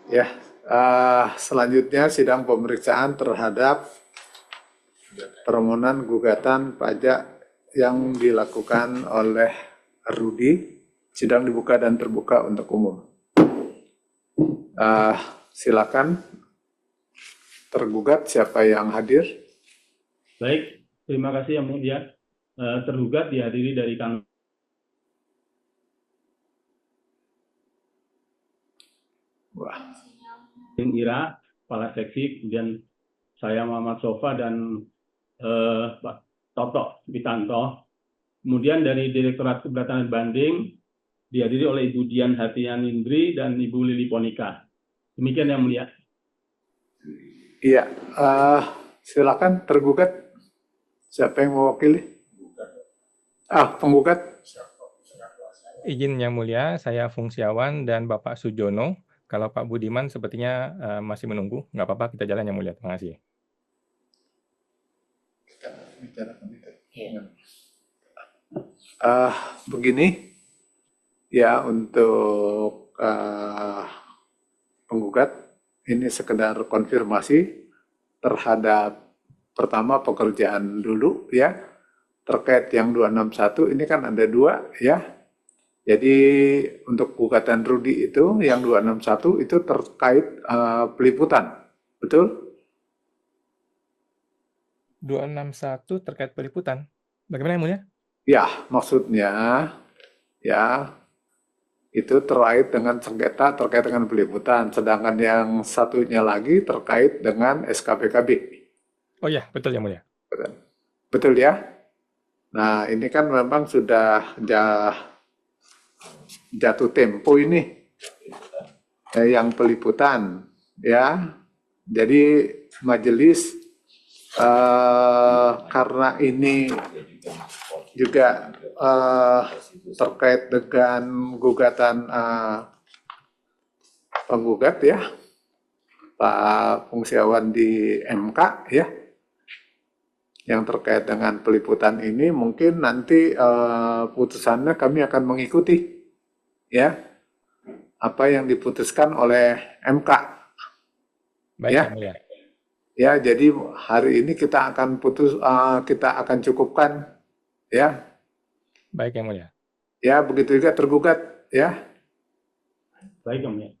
Ya, selanjutnya sidang pemeriksaan terhadap permohonan gugatan pajak yang dilakukan oleh Rudi. Sidang dibuka dan terbuka untuk umum. Silakan tergugat siapa yang hadir. Baik, terima kasih Yang Mulia. Tergugat dihadiri dari Kang Ira, Kepala Seksi, kemudian saya Muhammad Sofa dan Pak Toto Witanto. Kemudian dari Direktorat Keberatan Banding dihadiri oleh Ibu Dian Hatian Indri dan Ibu Lili Ponika. Demikian Yang Mulia. Iya, silakan tergugat. Siapa yang mewakili? Penggugat. Izin Yang Mulia, saya Fungsiawan dan Bapak Sujono. Kalau Pak Budiman sepertinya masih menunggu, nggak apa-apa, kita jalan Yang Mulia. Terima kasih. Begini, ya untuk penggugat ini sekedar konfirmasi terhadap pertama pekerjaan dulu ya, terkait yang 261 ini kan ada dua ya. Jadi untuk gugatan Rudi itu yang 261 itu terkait peliputan, betul? 261 terkait peliputan. Bagaimana Yang Mulia? Ya, maksudnya ya itu terkait dengan sengketa terkait dengan peliputan, sedangkan yang satunya lagi terkait dengan SKPKB. Oh ya, betul Yang Mulia. Betul ya? Nah, ini kan memang sudah jatuh tempo ini yang peliputan ya. Jadi majelis karena ini juga terkait dengan gugatan penggugat ya, Pak Fungsiawan di MK ya, yang terkait dengan peliputan ini mungkin nanti putusannya kami akan mengikuti ya apa yang diputuskan oleh MK. Baik Ya. Yang Mulia. Ya, jadi hari ini kita akan kita akan cukupkan ya. Baik Yang Mulia. Ya, begitu juga tergugat ya. Baik Yang Mulia.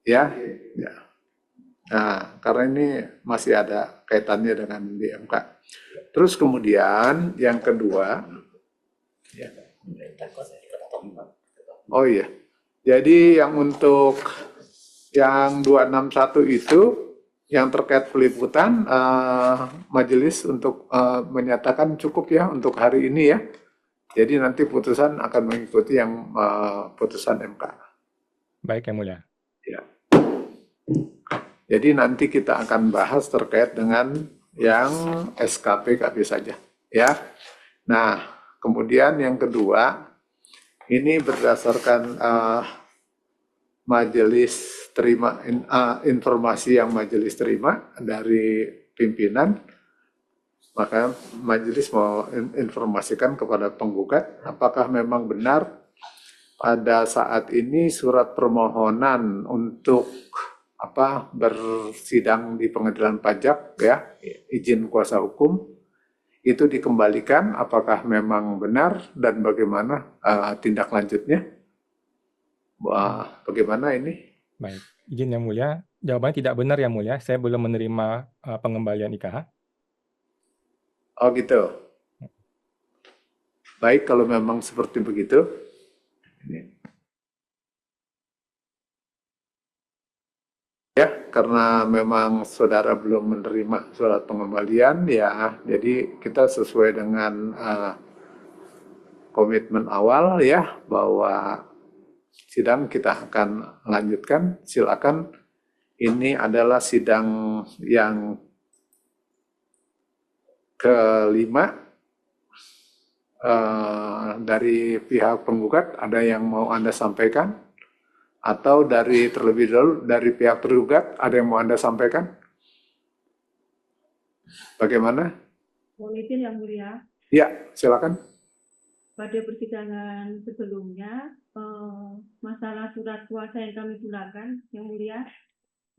Ya. Ya. Nah, karena ini masih ada kaitannya dengan di MK. Terus kemudian yang kedua, ya. Oh iya, jadi yang untuk yang 261 itu yang terkait peliputan, majelis untuk menyatakan cukup ya untuk hari ini ya. Jadi nanti putusan akan mengikuti yang putusan MK. Baik Yang Mulia. Ya. Jadi nanti kita akan bahas terkait dengan yang SKPKB saja, ya. Nah, kemudian yang kedua, ini berdasarkan majelis terima informasi yang majelis terima dari pimpinan, maka majelis mau informasikan kepada penggugat apakah memang benar pada saat ini surat permohonan untuk bersidang di pengadilan pajak ya, izin kuasa hukum itu dikembalikan, apakah memang benar dan bagaimana tindak lanjutnya? Bagaimana ini? Baik, izin Yang Mulia, jawabannya tidak benar Yang Mulia, saya belum menerima pengembalian IKH. Oh gitu. Baik, kalau memang seperti begitu. Ini. Ya, karena memang saudara belum menerima surat pengembalian, ya, jadi kita sesuai dengan komitmen awal ya, bahwa sidang kita akan lanjutkan. Silakan, ini adalah sidang yang kelima dari pihak penggugat. Ada yang mau Anda sampaikan? Atau dari terlebih dahulu dari pihak tergugat ada yang mau Anda sampaikan? Bagaimana? Mohon izin Yang Mulia. Ya, silakan. Pada persidangan sebelumnya, masalah surat kuasa yang kami gunakan, Yang Mulia,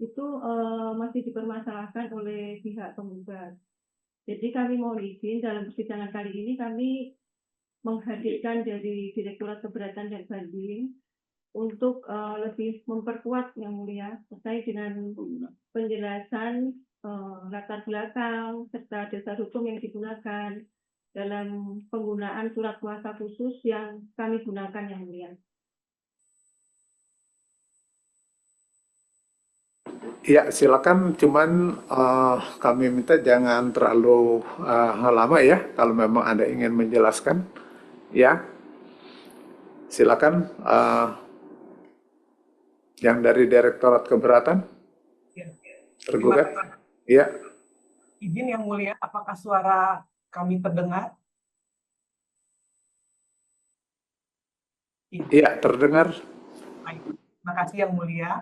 itu masih dipermasalahkan oleh pihak penggugat. Jadi kami mohon izin dalam persidangan kali ini kami menghadirkan dari Direktorat Keberatan dan Banding untuk lebih memperkuat Yang Mulia terkait dengan penjelasan latar belakang serta dasar hukum yang digunakan dalam penggunaan surat kuasa khusus yang kami gunakan Yang Mulia. Ya, silakan. Cuman kami minta jangan terlalu lama ya. Kalau memang Anda ingin menjelaskan, ya, silakan. Yang dari Direktorat Keberatan Ya. tergugat. Terima kasih. Ya, Izin Yang Mulia, apakah suara kami terdengar? iya terdengar. Baik. Terima kasih Yang Mulia.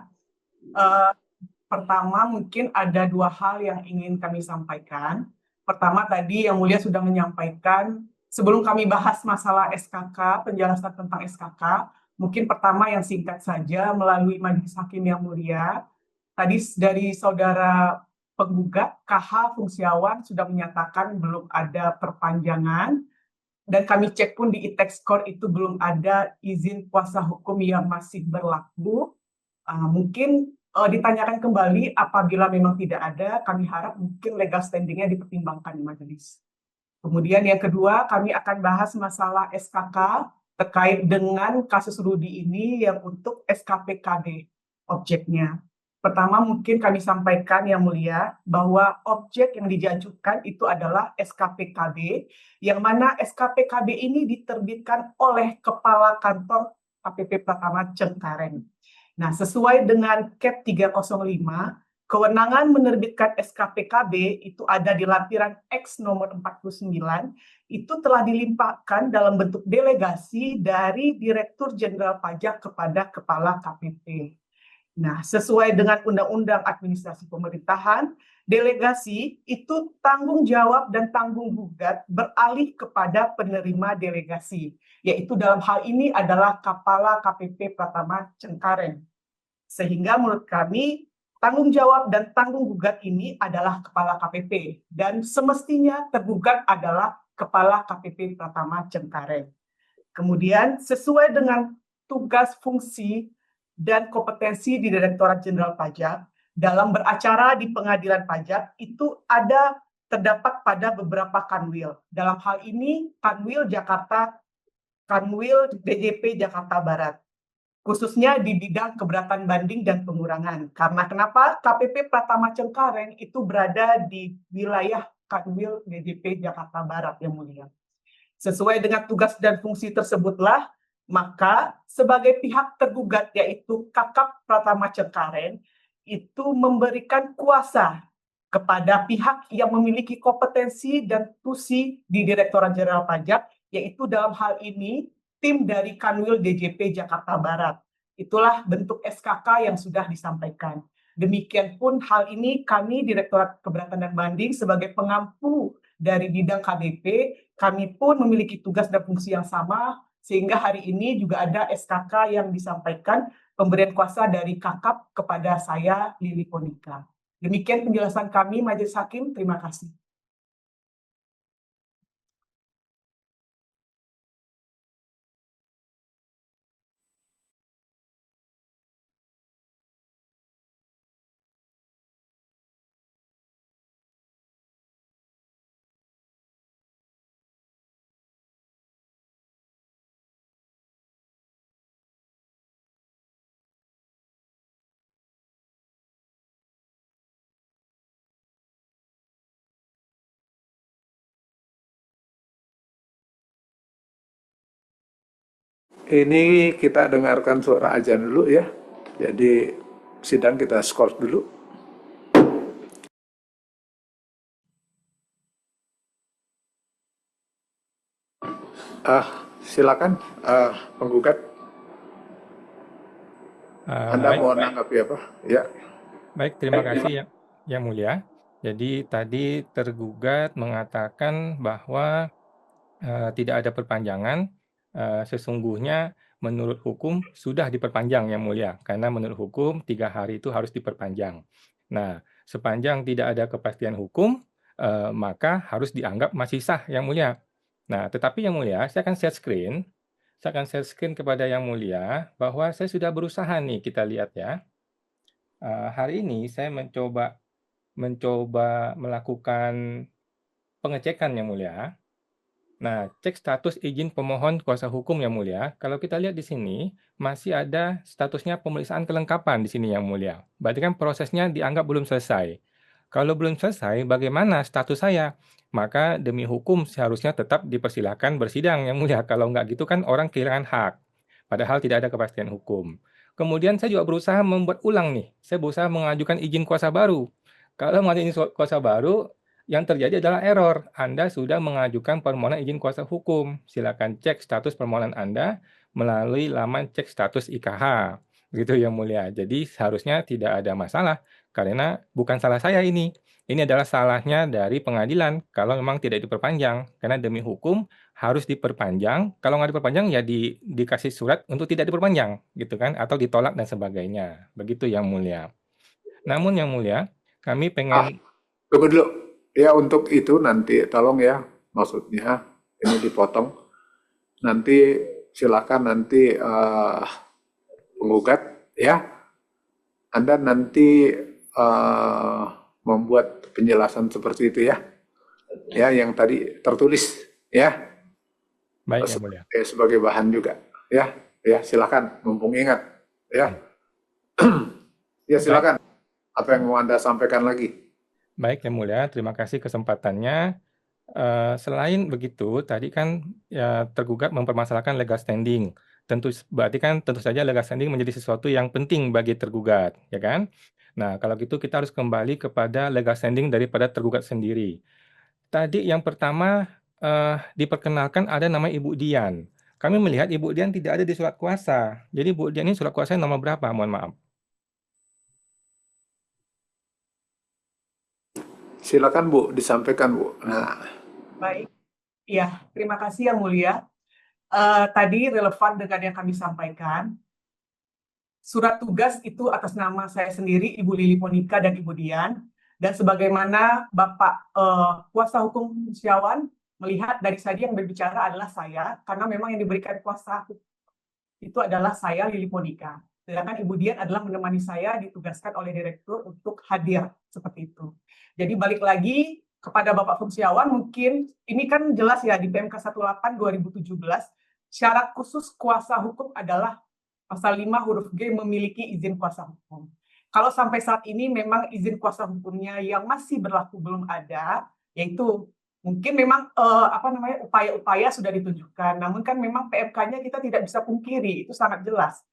Pertama, mungkin ada dua hal yang ingin kami sampaikan. Pertama, tadi Yang Mulia sudah menyampaikan, sebelum kami bahas masalah SKK, penjelasan tentang SKK, mungkin pertama yang singkat saja melalui Majelis Hakim Yang Mulia. Tadi dari saudara penggugat, KH Fungsiawan sudah menyatakan belum ada perpanjangan, dan kami cek pun di e-tax court itu belum ada izin kuasa hukum yang masih berlaku. Mungkin ditanyakan kembali apabila memang tidak ada, kami harap mungkin legal standing-nya dipertimbangkan di majelis. Kemudian yang kedua, kami akan bahas masalah SKK terkait dengan kasus Rudy ini yang untuk SKPKB objeknya. Pertama, mungkin kami sampaikan Yang Mulia bahwa objek yang diajukan itu adalah SKPKB, yang mana SKPKB ini diterbitkan oleh Kepala Kantor KPP Pratama Cengkareng. Nah, sesuai dengan Cap 305, kewenangan menerbitkan SKPKB itu ada di lampiran X nomor 49, itu telah dilimpahkan dalam bentuk delegasi dari Direktur Jenderal Pajak kepada Kepala KPP. Nah, sesuai dengan Undang-Undang Administrasi Pemerintahan, delegasi itu tanggung jawab dan tanggung gugat beralih kepada penerima delegasi, yaitu dalam hal ini adalah Kepala KPP Pratama Cengkareng. Sehingga menurut kami, tanggung jawab dan tanggung gugat ini adalah Kepala KPP, dan semestinya tergugat adalah Kepala KPP Pratama Cengkareng. Kemudian, sesuai dengan tugas, fungsi, dan kompetensi di Direktorat Jenderal Pajak, dalam beracara di pengadilan pajak, itu terdapat pada beberapa kanwil. Dalam hal ini, kanwil DJP Jakarta Barat, khususnya di bidang keberatan banding dan pengurangan. Karena kenapa? KPP Pratama Cengkareng itu berada di wilayah kanwil DJP Jakarta Barat, Yang Mulia. Sesuai dengan tugas dan fungsi tersebutlah, maka sebagai pihak tergugat, yaitu Kakap Pratama Cengkareng, itu memberikan kuasa kepada pihak yang memiliki kompetensi dan tusi di Direktorat Jenderal Pajak, yaitu dalam hal ini tim dari Kanwil DJP Jakarta Barat. Itulah bentuk SKK yang sudah disampaikan. Demikian pun hal ini kami Direktorat Keberatan dan Banding sebagai pengampu dari bidang KBP, kami pun memiliki tugas dan fungsi yang sama, sehingga hari ini juga ada SKK yang disampaikan pemberian kuasa dari Kakap kepada saya, Lili Ponika. Demikian penjelasan kami, Majelis Hakim. Terima kasih. Ini kita dengarkan suara azan dulu ya. Jadi sidang kita skor dulu. Silakan penggugat. Anda Baik, mau menanggapi apa? Ya. baik, terima kasih Yang Mulia. Jadi tadi tergugat mengatakan bahwa tidak ada perpanjangan. Sesungguhnya menurut hukum sudah diperpanjang Yang Mulia, karena menurut hukum 3 hari itu harus diperpanjang. Nah, sepanjang tidak ada kepastian hukum, maka harus dianggap masih sah Yang Mulia. Nah, tetapi Yang Mulia, saya akan share screen. Saya akan share screen kepada Yang Mulia bahwa saya sudah berusaha nih, kita lihat ya. Hari ini saya mencoba melakukan pengecekan Yang Mulia. Nah, cek status izin pemohon kuasa hukum Yang Mulia. Kalau kita lihat di sini, masih ada statusnya pemeriksaan kelengkapan di sini Yang Mulia. Berarti kan prosesnya dianggap belum selesai. Kalau belum selesai, bagaimana status saya? Maka demi hukum seharusnya tetap dipersilakan bersidang Yang Mulia. Kalau nggak gitu kan orang kehilangan hak. Padahal tidak ada kepastian hukum. Kemudian saya juga berusaha membuat ulang nih. Saya berusaha mengajukan izin kuasa baru. Kalau mengajukan izin kuasa baru, yang terjadi adalah error. Anda sudah mengajukan permohonan izin kuasa hukum. Silakan cek status permohonan Anda melalui laman cek status IKH. Gitu Yang Mulia. Jadi seharusnya tidak ada masalah karena bukan salah saya ini. Ini adalah salahnya dari pengadilan kalau memang tidak diperpanjang. Karena demi hukum harus diperpanjang. Kalau nggak diperpanjang ya dikasih surat untuk tidak diperpanjang, gitu kan? Atau ditolak dan sebagainya. Begitu Yang Mulia. Namun Yang Mulia, kami pengen Tunggu dulu. Ya, untuk itu nanti tolong ya, maksudnya ini dipotong. Nanti silakan nanti penggugat ya, Anda nanti membuat penjelasan seperti itu ya. Ya, yang tadi tertulis ya. baik Yang Mulia. Sebagai bahan juga ya. Ya, silakan mumpung ingat ya. Ya, silakan. Apa yang mau Anda sampaikan lagi? Baik Yang Mulia, terima kasih kesempatannya. Selain begitu, tadi kan ya, tergugat mempermasalahkan legal standing. Berarti kan tentu saja legal standing menjadi sesuatu yang penting bagi tergugat, ya kan? Nah, kalau gitu kita harus kembali kepada legal standing daripada tergugat sendiri. Tadi yang pertama diperkenalkan ada nama Ibu Dian. Kami melihat Ibu Dian tidak ada di surat kuasa. Jadi Ibu Dian ini surat kuasa nomor berapa? Mohon maaf. Silakan Bu, disampaikan Bu. Nah, Baik, ya terima kasih Yang Mulia. Tadi relevan dengan yang kami sampaikan. Surat tugas itu atas nama saya sendiri, Ibu Lili Monika dan Ibu Dian. Dan sebagaimana Bapak kuasa hukum Setiawan melihat dari tadi yang berbicara adalah saya, karena memang yang diberikan kuasa itu adalah saya, Lili Monika. Sedangkan Ibu Dian adalah menemani saya, ditugaskan oleh direktur untuk hadir seperti itu. Jadi balik lagi kepada Bapak Fungsiawan, mungkin ini kan jelas ya di PMK 18 2017, syarat khusus kuasa hukum adalah pasal 5 huruf G memiliki izin kuasa hukum. Kalau sampai saat ini memang izin kuasa hukumnya yang masih berlaku belum ada, yaitu mungkin memang upaya-upaya sudah ditunjukkan, namun kan memang PMK-nya kita tidak bisa pungkiri, itu sangat jelas.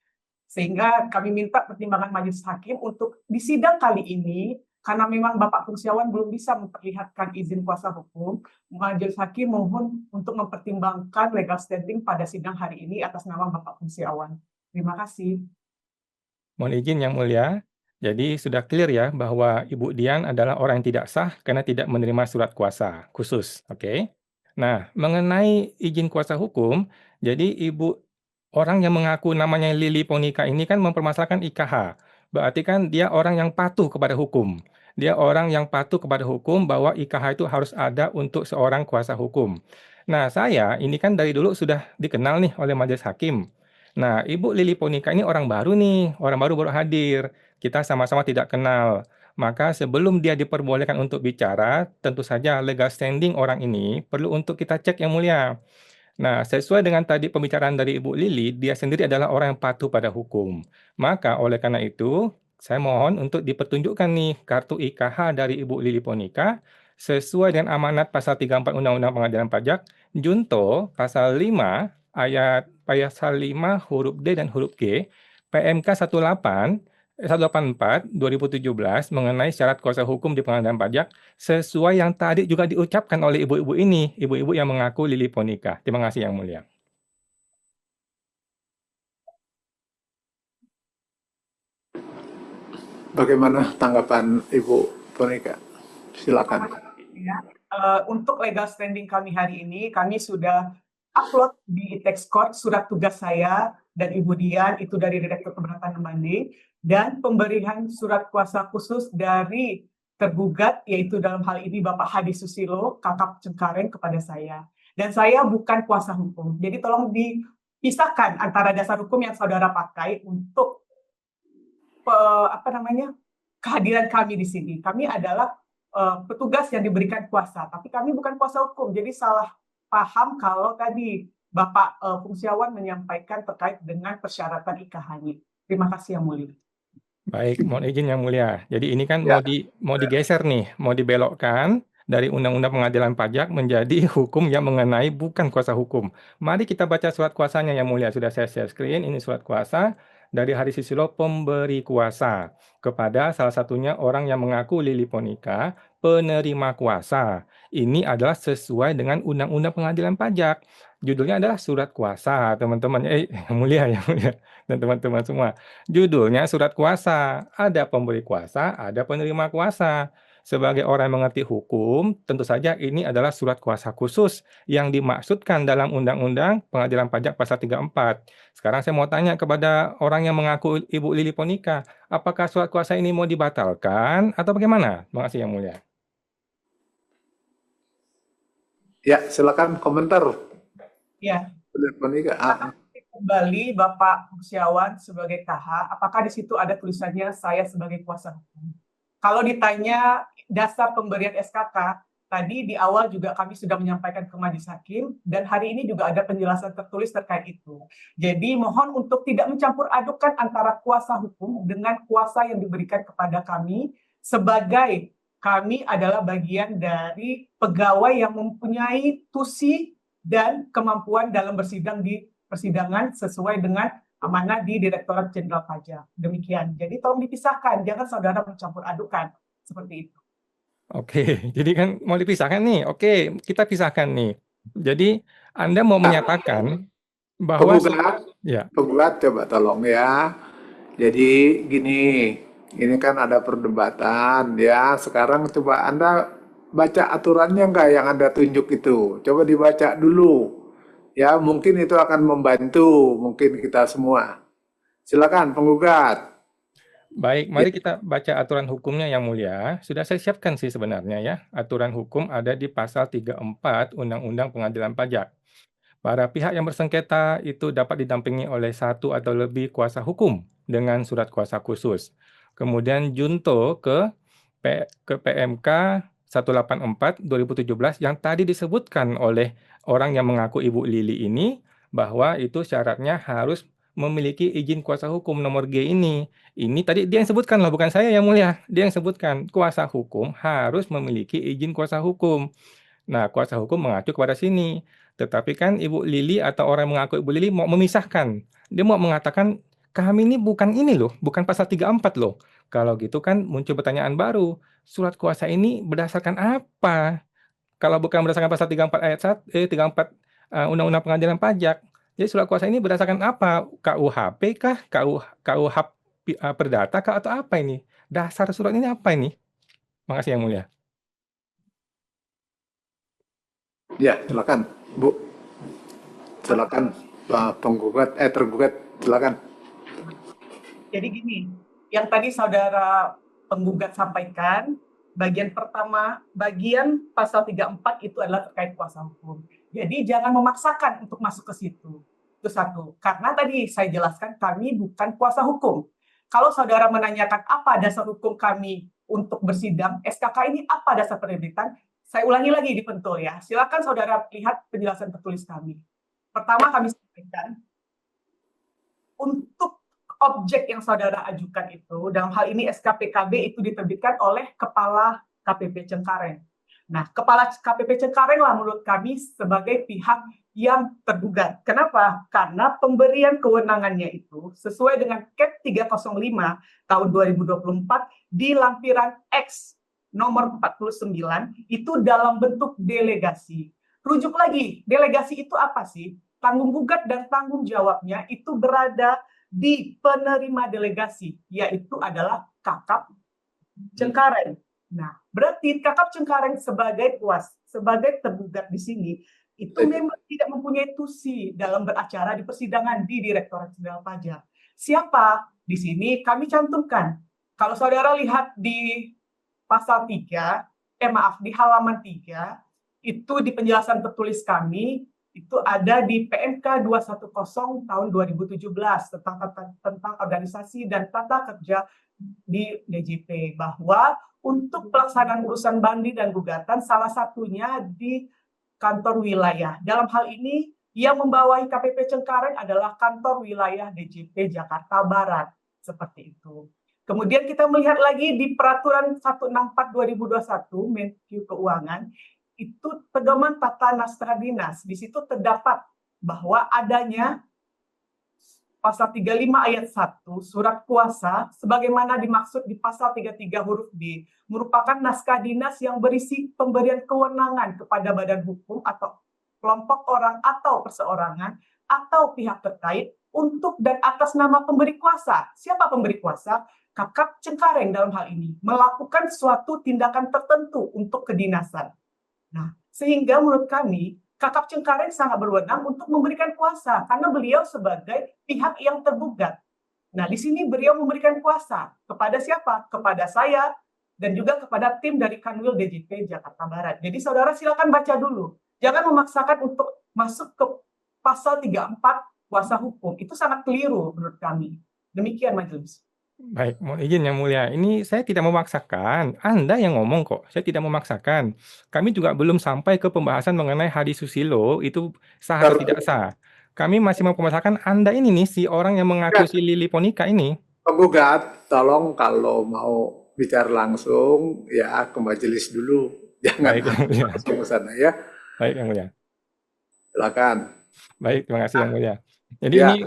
Sehingga kami minta pertimbangan majelis hakim untuk di sidang kali ini, karena memang Bapak Fungsiawan belum bisa memperlihatkan izin kuasa hukum, majelis hakim mohon untuk mempertimbangkan legal standing pada sidang hari ini atas nama Bapak Fungsiawan. Terima kasih. Mohon izin Yang Mulia. Jadi sudah clear ya bahwa Ibu Dian adalah orang yang tidak sah karena tidak menerima surat kuasa khusus. Oke. Nah, mengenai izin kuasa hukum, jadi orang yang mengaku namanya Lili Monika ini kan mempermasalahkan IKH. Berarti kan dia orang yang patuh kepada hukum. Dia orang yang patuh kepada hukum bahwa IKH itu harus ada untuk seorang kuasa hukum. Nah, saya ini kan dari dulu sudah dikenal nih oleh majelis hakim. Nah, Ibu Lili Monika ini orang baru nih, orang baru hadir. Kita sama-sama tidak kenal. Maka sebelum dia diperbolehkan untuk bicara, tentu saja legal standing orang ini perlu untuk kita cek Yang Mulia. Nah, sesuai dengan tadi pembicaraan dari Ibu Lili, dia sendiri adalah orang yang patuh pada hukum. Maka oleh karena itu, saya mohon untuk dipertunjukkan nih kartu IKH dari Ibu Lili Monika sesuai dengan amanat pasal 34 Undang-Undang Pengadilan Pajak, Junto pasal 5 pasal 5 huruf D dan huruf G, PMK 184 2017 mengenai syarat kuasa hukum di pengadilan pajak sesuai yang tadi juga diucapkan oleh ibu-ibu ini, ibu-ibu yang mengaku Lili Monika. Terima kasih Yang Mulia. bagaimana tanggapan Ibu Monika? Silakan. Ya, untuk legal standing kami hari ini, kami sudah upload di Textcourt surat tugas saya dan Ibu Dian itu dari Direktur Keberatan dan Banding, dan pemberian surat kuasa khusus dari tergugat, yaitu dalam hal ini Bapak Hadi Susilo, Kakap Cengkareng kepada saya. Dan saya bukan kuasa hukum. Jadi tolong dipisahkan antara dasar hukum yang saudara pakai untuk kehadiran kami di sini. Kami adalah petugas yang diberikan kuasa, tapi kami bukan kuasa hukum. Jadi salah paham kalau tadi Bapak Fungsiawan menyampaikan terkait dengan persyaratan IKH-nya. Terima kasih Yang Mulia. Baik, mohon izin Yang Mulia. Jadi ini kan Ya. mau digeser nih, mau dibelokkan dari Undang-Undang Pengadilan Pajak menjadi hukum yang mengenai bukan kuasa hukum. Mari kita baca surat kuasanya Yang Mulia. Sudah saya share screen, ini surat kuasa dari Hadi Susilo, pemberi kuasa kepada salah satunya orang yang mengaku Lili Ponika, penerima kuasa. Ini adalah sesuai dengan Undang-Undang Pengadilan Pajak. Judulnya adalah surat kuasa, teman-teman. Yang Mulia, Yang Mulia, dan teman-teman semua. Judulnya surat kuasa. Ada pemberi kuasa, ada penerima kuasa. Sebagai orang yang mengerti hukum, tentu saja ini adalah surat kuasa khusus yang dimaksudkan dalam Undang-Undang Pengadilan Pajak Pasal 34. Sekarang saya mau tanya kepada orang yang mengaku Ibu Lili Ponika, apakah surat kuasa ini mau dibatalkan atau bagaimana? Terima kasih Yang Mulia. Ya, silakan komentar. Ya. Ponika. Kembali Bapak Fungsiawan sebagai KH, apakah di situ ada tulisannya saya sebagai kuasa hukum? Kalau ditanya dasar pemberian SKK, tadi di awal juga kami sudah menyampaikan ke Majelis Hakim, dan hari ini juga ada penjelasan tertulis terkait itu. Jadi mohon untuk tidak mencampur adukan antara kuasa hukum dengan kuasa yang diberikan kepada kami, sebagai kami adalah bagian dari pegawai yang mempunyai tusi dan kemampuan dalam bersidang di persidangan sesuai dengan amanah di Direktorat Jenderal Pajak. Demikian. Jadi tolong dipisahkan, jangan saudara mencampur adukan seperti itu. Oke, jadi kan mau dipisahkan nih. Oke, kita pisahkan nih. Jadi Anda mau menyatakan bahwa Penggugat coba tolong ya. Jadi gini, ini kan ada perdebatan ya. Sekarang coba Anda baca aturannya enggak yang Anda tunjuk itu. Coba dibaca dulu. Ya, mungkin itu akan membantu mungkin kita semua. Silakan penggugat. Baik, mari kita baca aturan hukumnya Yang Mulia. Sudah saya siapkan sih sebenarnya ya. Aturan hukum ada di pasal 34 Undang-Undang Pengadilan Pajak. Para pihak yang bersengketa itu dapat didampingi oleh satu atau lebih kuasa hukum dengan surat kuasa khusus. Kemudian junto ke PMK 184 2017 yang tadi disebutkan oleh orang yang mengaku Ibu Lili ini, bahwa itu syaratnya harus memiliki izin kuasa hukum nomor G ini. Ini tadi dia yang sebutkan loh, bukan saya Yang Mulia. Dia yang sebutkan kuasa hukum harus memiliki izin kuasa hukum. Nah, kuasa hukum mengacu kepada sini. Tetapi kan Ibu Lili atau orang yang mengaku Ibu Lili mau memisahkan. Dia mau mengatakan kami ini bukan ini loh, bukan pasal 34 loh. Kalau gitu kan muncul pertanyaan baru. Surat kuasa ini berdasarkan apa? Kalau bukan berdasarkan pasal 34 ayat 34 Undang-Undang Pengadilan Pajak. Jadi surat kuasa ini berdasarkan apa? KUHP kah? KUH Perdata kah atau apa ini? Dasar surat ini apa ini? Makasih Yang Mulia. Ya, silakan, Bu. Silakan penggugat tergugat, silakan. Jadi gini, yang tadi saudara penggugat sampaikan, bagian pertama, bagian pasal 34 itu adalah terkait kuasa hukum. Jadi jangan memaksakan untuk masuk ke situ. Itu satu. Karena tadi saya jelaskan kami bukan kuasa hukum. Kalau saudara menanyakan apa dasar hukum kami untuk bersidang, SKK ini apa dasar penerbitan, saya ulangi lagi di pentul ya. Silakan saudara lihat penjelasan tertulis kami. Pertama kami sampaikan, untuk objek yang saudara ajukan itu, dalam hal ini SKPKB itu diterbitkan oleh Kepala KPP Cengkareng. Nah, Kepala KPP Cengkareng lah menurut kami sebagai pihak yang tergugat. Kenapa? Karena pemberian kewenangannya itu sesuai dengan Cap 305 tahun 2024 di lampiran X nomor 49 itu dalam bentuk delegasi. Rujuk lagi, delegasi itu apa sih? Tanggung gugat dan tanggung jawabnya itu berada di penerima delegasi, yaitu adalah Kakap Cengkareng. Nah, berarti Kakap Cengkareng sebagai tergugat di sini itu memang tidak mempunyai tusi dalam beracara di persidangan di Direktorat Jenderal Pajak. Siapa? Di sini kami cantumkan. Kalau saudara lihat di pasal 3, di halaman 3, itu di penjelasan tertulis kami, itu ada di PMK 210 tahun 2017 tentang organisasi dan tata kerja di DJP, bahwa untuk pelaksanaan urusan banding dan gugatan salah satunya di kantor wilayah. Dalam hal ini yang membawahi KPP Cengkareng adalah kantor wilayah DJP Jakarta Barat, seperti itu. Kemudian kita melihat lagi di peraturan 164/2021 Menkyu Keuangan, itu pedoman tata naskah dinas. Di situ terdapat bahwa adanya pasal 35 ayat 1 surat kuasa sebagaimana dimaksud di pasal 33 huruf B merupakan naskah dinas yang berisi pemberian kewenangan kepada badan hukum atau kelompok orang atau perseorangan atau pihak terkait untuk dan atas nama pemberi kuasa. Siapa pemberi kuasa? Kakap Cengkareng dalam hal ini melakukan suatu tindakan tertentu untuk kedinasan. Nah, sehingga menurut kami Kakap Cengkareng sangat berwenang untuk memberikan kuasa karena beliau sebagai pihak yang tergugat. Nah, di sini beliau memberikan kuasa kepada siapa? Kepada saya dan juga kepada tim dari Kanwil DJP Jakarta Barat. Jadi saudara silakan baca dulu. Jangan memaksakan untuk masuk ke pasal 34 kuasa hukum. Itu sangat keliru menurut kami. Demikian majelis. Baik, mohon izin Yang Mulia. Ini saya tidak memaksakan. Anda yang ngomong kok. Saya tidak memaksakan. Kami juga belum sampai ke pembahasan mengenai hadis susilo itu sah atau tidak sah. Kami masih mempermasalahkan Anda ini nih, si orang yang mengaku si Lili Ponika ini. Penggugat, tolong kalau mau bicara langsung ya ke majelis dulu. Jangan langsung ke sana ya. Baik, Yang Mulia. Silakan. Baik, terima kasih Yang Mulia. Jadi ini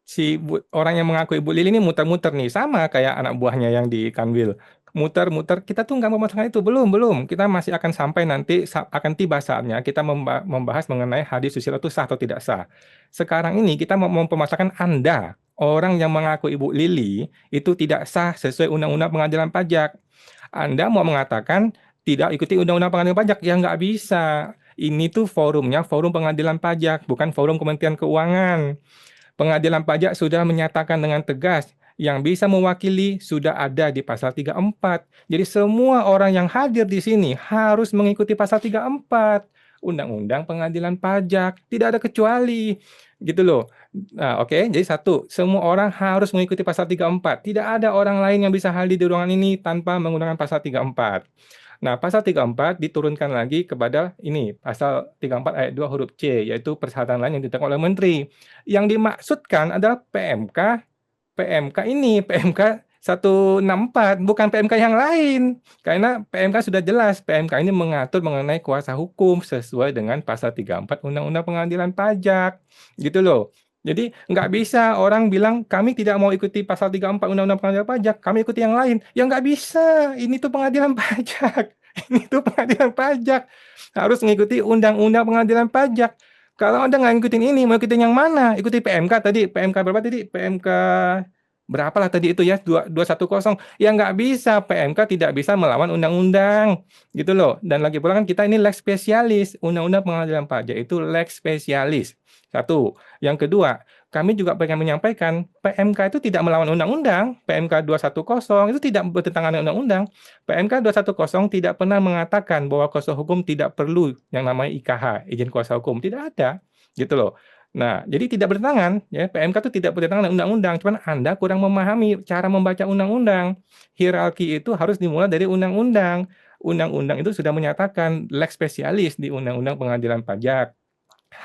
si orang yang mengaku Ibu Lili ini muter-muter nih, sama kayak anak buahnya yang di Kanwil. Muter-muter, kita tuh nggak memasukkan itu, belum. Kita masih akan sampai nanti, akan tiba saatnya kita membahas mengenai hadis susilo itu sah atau tidak sah. Sekarang ini kita mau mempermasalahkan Anda, orang yang mengaku Ibu Lili, itu tidak sah sesuai Undang-Undang Pengadilan Pajak. Anda mau mengatakan tidak ikuti Undang-Undang Pengadilan Pajak, ya nggak bisa. Ini tuh forumnya, forum pengadilan pajak, bukan forum Kementerian Keuangan. Pengadilan pajak sudah menyatakan dengan tegas, yang bisa mewakili sudah ada di pasal 34. Jadi semua orang yang hadir di sini harus mengikuti pasal 34. Undang-Undang Pengadilan Pajak, tidak ada kecuali. Gitu loh. Nah, oke. Jadi satu, semua orang harus mengikuti pasal 34. Tidak ada orang lain yang bisa hadir di ruangan ini tanpa menggunakan pasal 34. Nah, pasal 34 diturunkan lagi kepada ini, pasal 34 ayat 2 huruf C, yaitu persyaratan lain yang ditetapkan oleh Menteri. Yang dimaksudkan adalah PMK ini, PMK 164, bukan PMK yang lain. Karena PMK sudah jelas, PMK ini mengatur mengenai kuasa hukum sesuai dengan pasal 34 Undang-Undang Pengadilan Pajak. Gitu loh. Jadi nggak bisa orang bilang kami tidak mau ikuti pasal 34 Undang-Undang Pengadilan Pajak, kami ikuti yang lain. Ya nggak bisa, ini tuh pengadilan pajak. Ini tuh pengadilan pajak. Harus mengikuti Undang-Undang Pengadilan Pajak. Kalau Anda nggak ngikutin ini, mau ikutin yang mana? Ikuti PMK tadi, PMK berapa tadi? PMK berapalah tadi itu ya, 210. Ya nggak bisa, PMK tidak bisa melawan undang-undang. Gitu loh. Dan lagi pula kan kita ini lex spesialis. Undang-Undang Pengadilan Pajak itu lex spesialis. Satu. Yang kedua, kami juga pengen menyampaikan PMK itu tidak melawan undang-undang. PMK 210 itu tidak bertentangan dengan undang-undang. PMK 210 tidak pernah mengatakan bahwa kuasa hukum tidak perlu yang namanya IKH, izin kuasa hukum. Tidak ada. Gitu loh. Nah, jadi tidak bertentangan. Ya, PMK itu tidak bertentangan dengan undang-undang. Cuman Anda kurang memahami cara membaca undang-undang. Hierarki itu harus dimulai dari undang-undang. Undang-undang itu sudah menyatakan lex spesialis di Undang-Undang Pengadilan Pajak.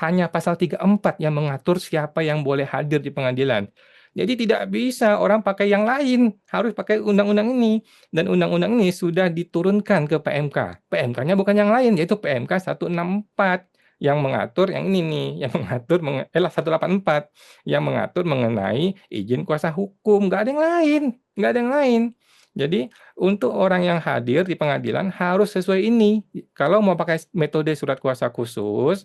Hanya pasal 34 yang mengatur siapa yang boleh hadir di pengadilan. Jadi tidak bisa orang pakai yang lain, harus pakai undang-undang ini. Dan undang-undang ini sudah diturunkan ke PMK. PMK-nya bukan yang lain, yaitu PMK 164 yang mengatur yang ini nih, yang mengatur 184 yang mengatur mengenai izin kuasa hukum. Nggak ada yang lain, nggak ada yang lain. Jadi untuk orang yang hadir di pengadilan harus sesuai ini. Kalau mau pakai metode surat kuasa khusus,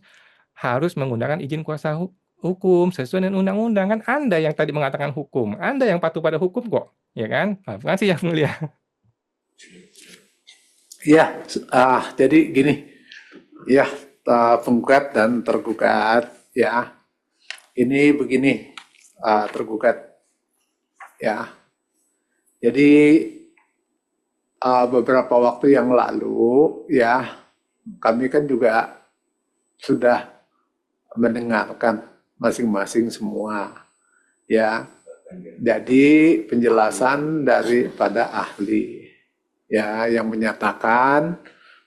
harus menggunakan izin kuasa hukum sesuai dengan undang-undang. Kan Anda yang tadi mengatakan hukum, Anda yang patuh pada hukum kok, ya kan? Nah, terima kasih Yang Mulia. Ya, jadi gini, ya penggugat dan tergugat, ya. Ini begini, tergugat, ya. Jadi beberapa waktu yang lalu, ya, kami kan juga sudah mendengarkan masing-masing semua, ya. Jadi penjelasan daripada ahli, ya, yang menyatakan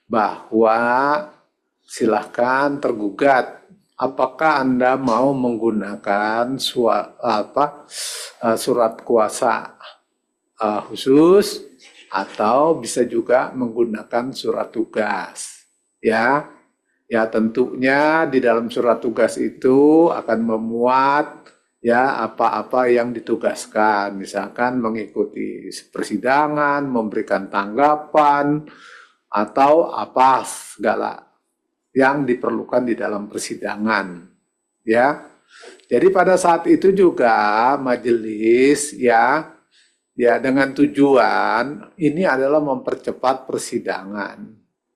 bahwa silahkan tergugat, apakah Anda mau menggunakan surat kuasa khusus atau bisa juga menggunakan surat tugas, ya. Ya, tentunya di dalam surat tugas itu akan memuat, ya, apa-apa yang ditugaskan, misalkan mengikuti persidangan, memberikan tanggapan, atau apa segala yang diperlukan di dalam persidangan, ya. Jadi pada saat itu juga majelis, ya dengan tujuan ini adalah mempercepat persidangan,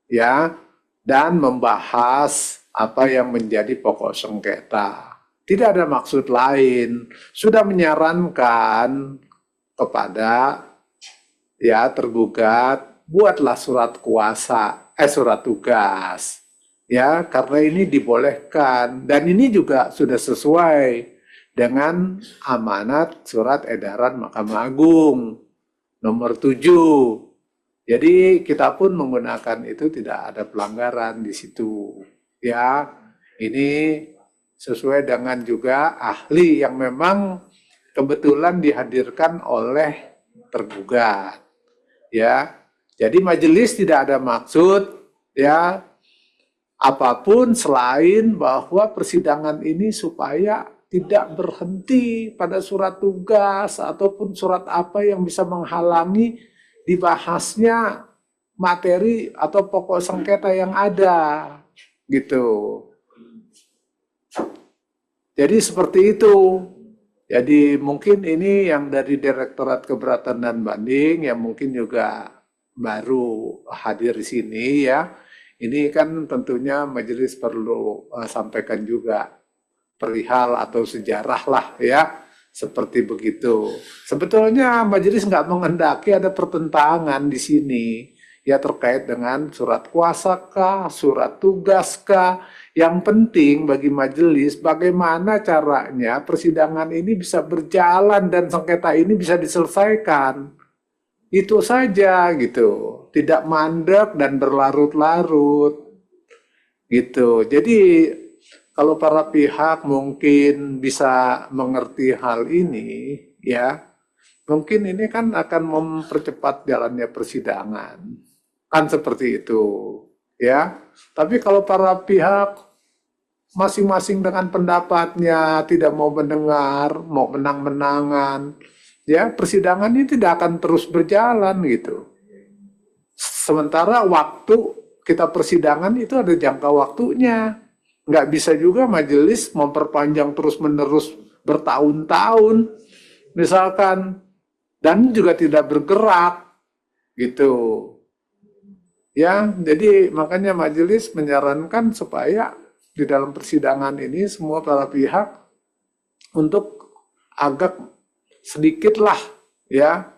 ya, dan membahas apa yang menjadi pokok sengketa. Tidak ada maksud lain. Sudah menyarankan kepada, ya, tergugat, buatlah surat tugas, ya, karena ini dibolehkan dan ini juga sudah sesuai dengan amanat surat edaran Mahkamah Agung nomor 7. Jadi kita pun menggunakan itu, tidak ada pelanggaran di situ, ya. Ini sesuai dengan juga ahli yang memang kebetulan dihadirkan oleh tergugat, ya. Jadi majelis tidak ada maksud, ya, apapun selain bahwa persidangan ini supaya tidak berhenti pada surat tugas ataupun surat apa yang bisa menghalangi dibahasnya materi atau pokok sengketa yang ada, gitu. Jadi seperti itu. Jadi mungkin ini yang dari Direktorat Keberatan dan Banding yang mungkin juga baru hadir di sini, ya. Ini kan tentunya majelis perlu sampaikan juga perihal atau sejarah lah, ya. Seperti begitu. Sebetulnya majelis nggak menghendaki ada pertentangan di sini, ya, terkait dengan surat kuasa kah, surat tugas kah. Yang penting bagi majelis bagaimana caranya persidangan ini bisa berjalan dan sengketa ini bisa diselesaikan. Itu saja, gitu. Tidak mandek dan berlarut-larut, gitu. Jadi kalau para pihak mungkin bisa mengerti hal ini, ya, mungkin ini kan akan mempercepat jalannya persidangan. Kan seperti itu, ya. Tapi kalau para pihak masing-masing dengan pendapatnya tidak mau mendengar, mau menang-menangan, ya, persidangan ini tidak akan terus berjalan, gitu. Sementara waktu kita persidangan itu ada jangka waktunya. Nggak bisa juga majelis memperpanjang terus-menerus bertahun-tahun, misalkan, dan juga tidak bergerak, gitu. Ya, jadi makanya majelis menyarankan supaya di dalam persidangan ini semua para pihak untuk agak sedikitlah, ya,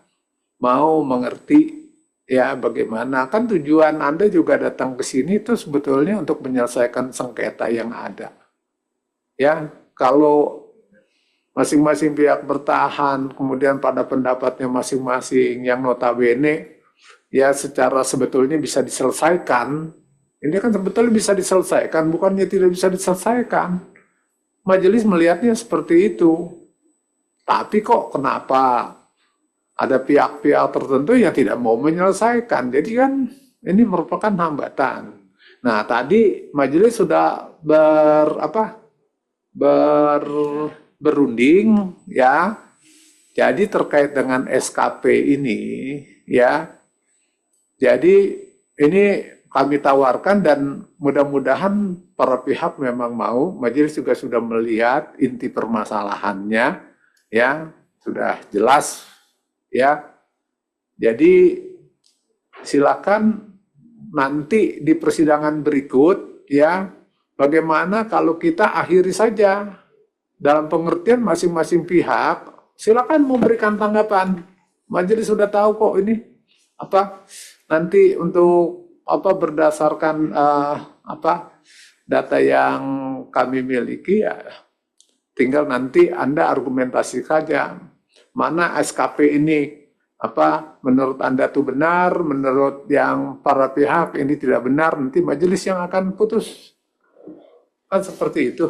mau mengerti, ya, bagaimana. Kan tujuan Anda juga datang ke sini itu sebetulnya untuk menyelesaikan sengketa yang ada. Ya, kalau masing-masing pihak bertahan, kemudian pada pendapatnya masing-masing yang notabene, ya, secara sebetulnya bisa diselesaikan. Ini kan sebetulnya bisa diselesaikan, bukannya tidak bisa diselesaikan. Majelis melihatnya seperti itu. Tapi kok kenapa ada pihak-pihak tertentu yang tidak mau menyelesaikan. Jadi kan ini merupakan hambatan. Nah, tadi majelis sudah berunding, ya. Jadi terkait dengan SKP ini, ya. Jadi ini kami tawarkan dan mudah-mudahan para pihak memang mau. Majelis juga sudah melihat inti permasalahannya, ya, sudah jelas, ya. Jadi silakan nanti di persidangan berikut, ya, bagaimana kalau kita akhiri saja dalam pengertian masing-masing pihak silakan memberikan tanggapan. Majelis sudah tahu kok ini apa nanti untuk apa berdasarkan apa data yang kami miliki ya tinggal nanti Anda argumentasi saja mana SKP ini apa menurut Anda itu benar, menurut yang para pihak ini tidak benar, nanti majelis yang akan putus. Kan seperti itu.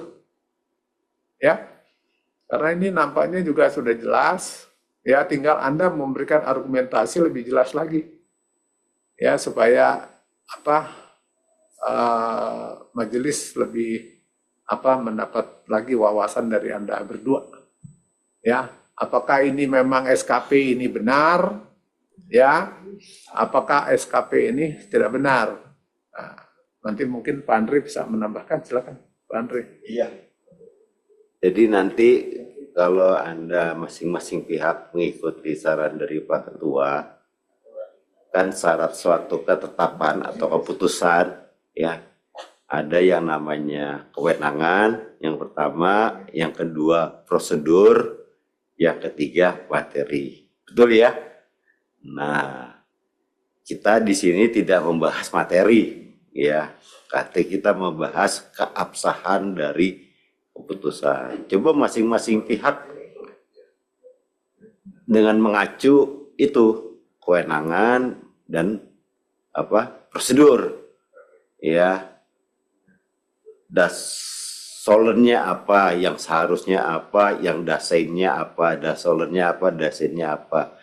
Ya. Karena ini nampaknya juga sudah jelas, ya tinggal Anda memberikan argumentasi lebih jelas lagi. Ya, supaya apa majelis lebih apa mendapat lagi wawasan dari Anda berdua. Ya, apakah ini memang SKP ini benar? Ya, apakah SKP ini tidak benar? Nah, nanti mungkin Pak Andri bisa menambahkan, silakan Pak Andri. Iya. Jadi nanti kalau Anda masing-masing pihak mengikuti saran dari Pak Ketua, kan syarat suatu ketetapan atau keputusan ya ada yang namanya kewenangan, yang pertama, yang kedua prosedur, yang ketiga materi. Betul ya? Nah, kita di sini tidak membahas materi ya. Kita membahas keabsahan dari keputusan. Coba masing-masing pihak dengan mengacu itu kewenangan dan apa prosedur ya solernya apa yang seharusnya apa yang dasainnya apa dasolernya apa dasainnya apa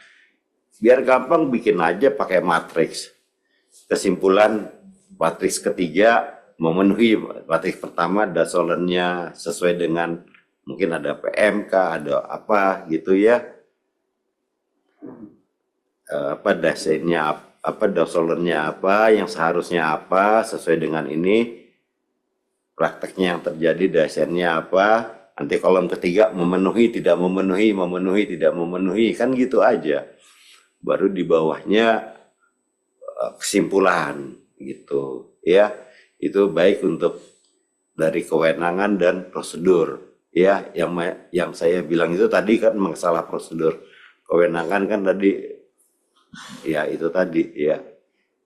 biar gampang bikin aja pakai matriks kesimpulan matriks ketiga memenuhi matriks pertama dasolernya sesuai dengan mungkin ada PMK ada apa gitu ya apa dasainnya apa dasolernya apa yang seharusnya apa sesuai dengan ini prakteknya yang terjadi dasainnya apa nanti kolom ketiga memenuhi tidak memenuhi memenuhi tidak memenuhi kan gitu aja baru di bawahnya kesimpulan gitu ya itu baik untuk dari kewenangan dan prosedur ya yang saya bilang itu tadi kan masalah prosedur kewenangan kan tadi ya itu tadi ya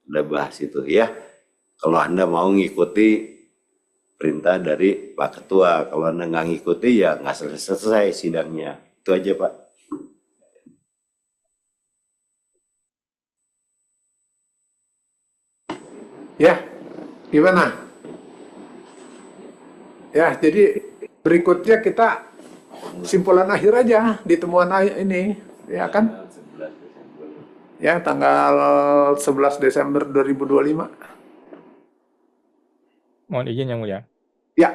udah bahas itu ya kalau Anda mau ngikuti perintah dari Pak Ketua kalau Anda nggak ngikuti ya nggak selesai sidangnya itu aja Pak. Ya, gimana? Ya, jadi berikutnya kita simpulan akhir aja di temuan ini, ya kan? Ya, tanggal 11 Desember 2025. Mohon izin Yang Mulia. Ya.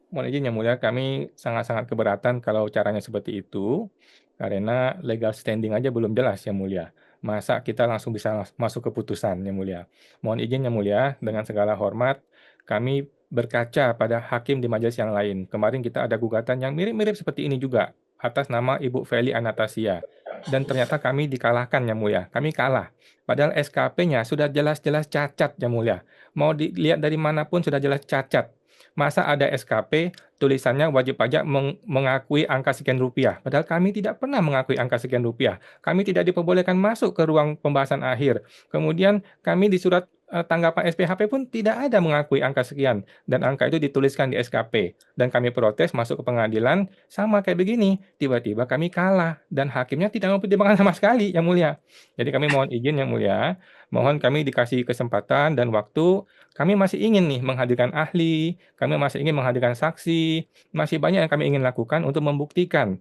Mohon izin Yang Mulia, kami sangat-sangat keberatan kalau caranya seperti itu, karena legal standing aja belum jelas Yang Mulia. Masa kita langsung bisa masuk keputusan Yang Mulia. Mohon izin Yang Mulia, dengan segala hormat, kami berkaca pada hakim di majelis yang lain. Kemarin kita ada gugatan yang mirip-mirip seperti ini juga, atas nama Ibu Feli Anastasia. Dan ternyata kami dikalahkan Yang Mulia. Kami kalah. Padahal SKP-nya sudah jelas-jelas cacat Yang Mulia. Mau dilihat dari manapun sudah jelas cacat. Masa ada SKP, tulisannya wajib pajak mengakui angka sekian rupiah. Padahal kami tidak pernah mengakui angka sekian rupiah. Kami tidak diperbolehkan masuk ke ruang pembahasan akhir. Kemudian kami di surat tanggapan SPHP pun tidak ada mengakui angka sekian. Dan angka itu dituliskan di SKP. Dan kami protes masuk ke pengadilan, sama kayak begini. Tiba-tiba kami kalah. Dan hakimnya tidak mempertimbangkan sama sekali, Yang Mulia. Jadi kami mohon izin, Yang Mulia. Mohon kami dikasih kesempatan dan waktu. Kami masih ingin nih menghadirkan ahli, kami masih ingin menghadirkan saksi, masih banyak yang kami ingin lakukan untuk membuktikan